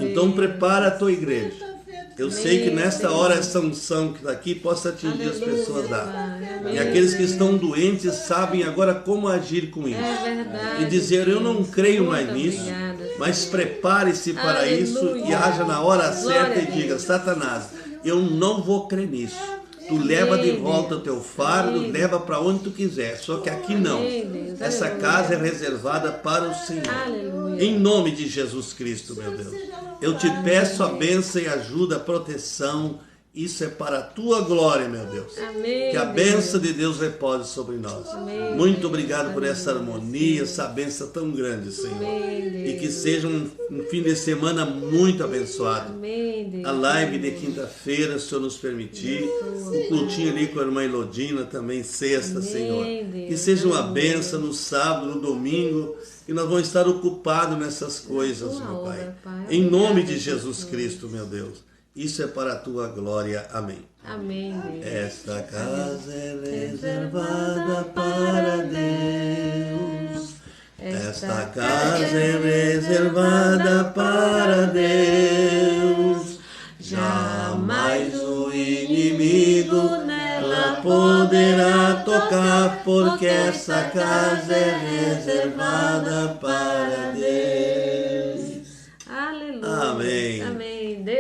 Então prepara a tua igreja. Eu sei que nesta hora essa unção que está aqui possa atingir as pessoas lá. E aqueles que estão doentes sabem agora como agir com isso. É verdade. E dizer, eu não creio mais Muito nisso, obrigada, mas prepare-se para Aleluia. isso e haja na hora certa Glória e a diga, Deus. Satanás, eu não vou crer nisso. Tu leva de Amém, volta o teu fardo, Amém. leva para onde tu quiser. Só que aqui não. Amém, Deus. Essa Aleluia. casa é reservada para o Senhor. Aleluia. Em nome de Jesus Cristo, meu Deus. Eu te peço a bênção e ajuda, proteção Isso é para a tua glória, meu Deus. Amém. Que a bênção de Deus repose sobre nós. Amém. Muito obrigado por essa harmonia, essa bênção tão grande, Senhor. Amém, E que seja um fim de semana muito abençoado. Amém, Deus. A live de quinta-feira, se o Senhor nos permitir. O cultinho ali com a irmã Elodina também, sexta, Amém, Senhor. Deus. Que seja uma bênção no sábado, no domingo. E nós vamos estar ocupados nessas coisas, Tua meu Pai. obra, Pai. Em nome de Obrigada, Jesus Jesus. Cristo, meu Deus. Isso é para a tua glória. Amém. Amém, Deus. Esta casa é reservada para Deus. Esta casa é reservada para Deus. Jamais o inimigo nela poderá tocar, porque essa casa é reservada para Deus. Aleluia. Amém. Amém.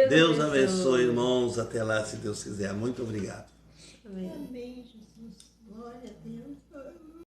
Deus abençoe, irmãos. Até lá, se Deus quiser. Muito obrigado. Amém. Amém, Jesus. Glória a Deus.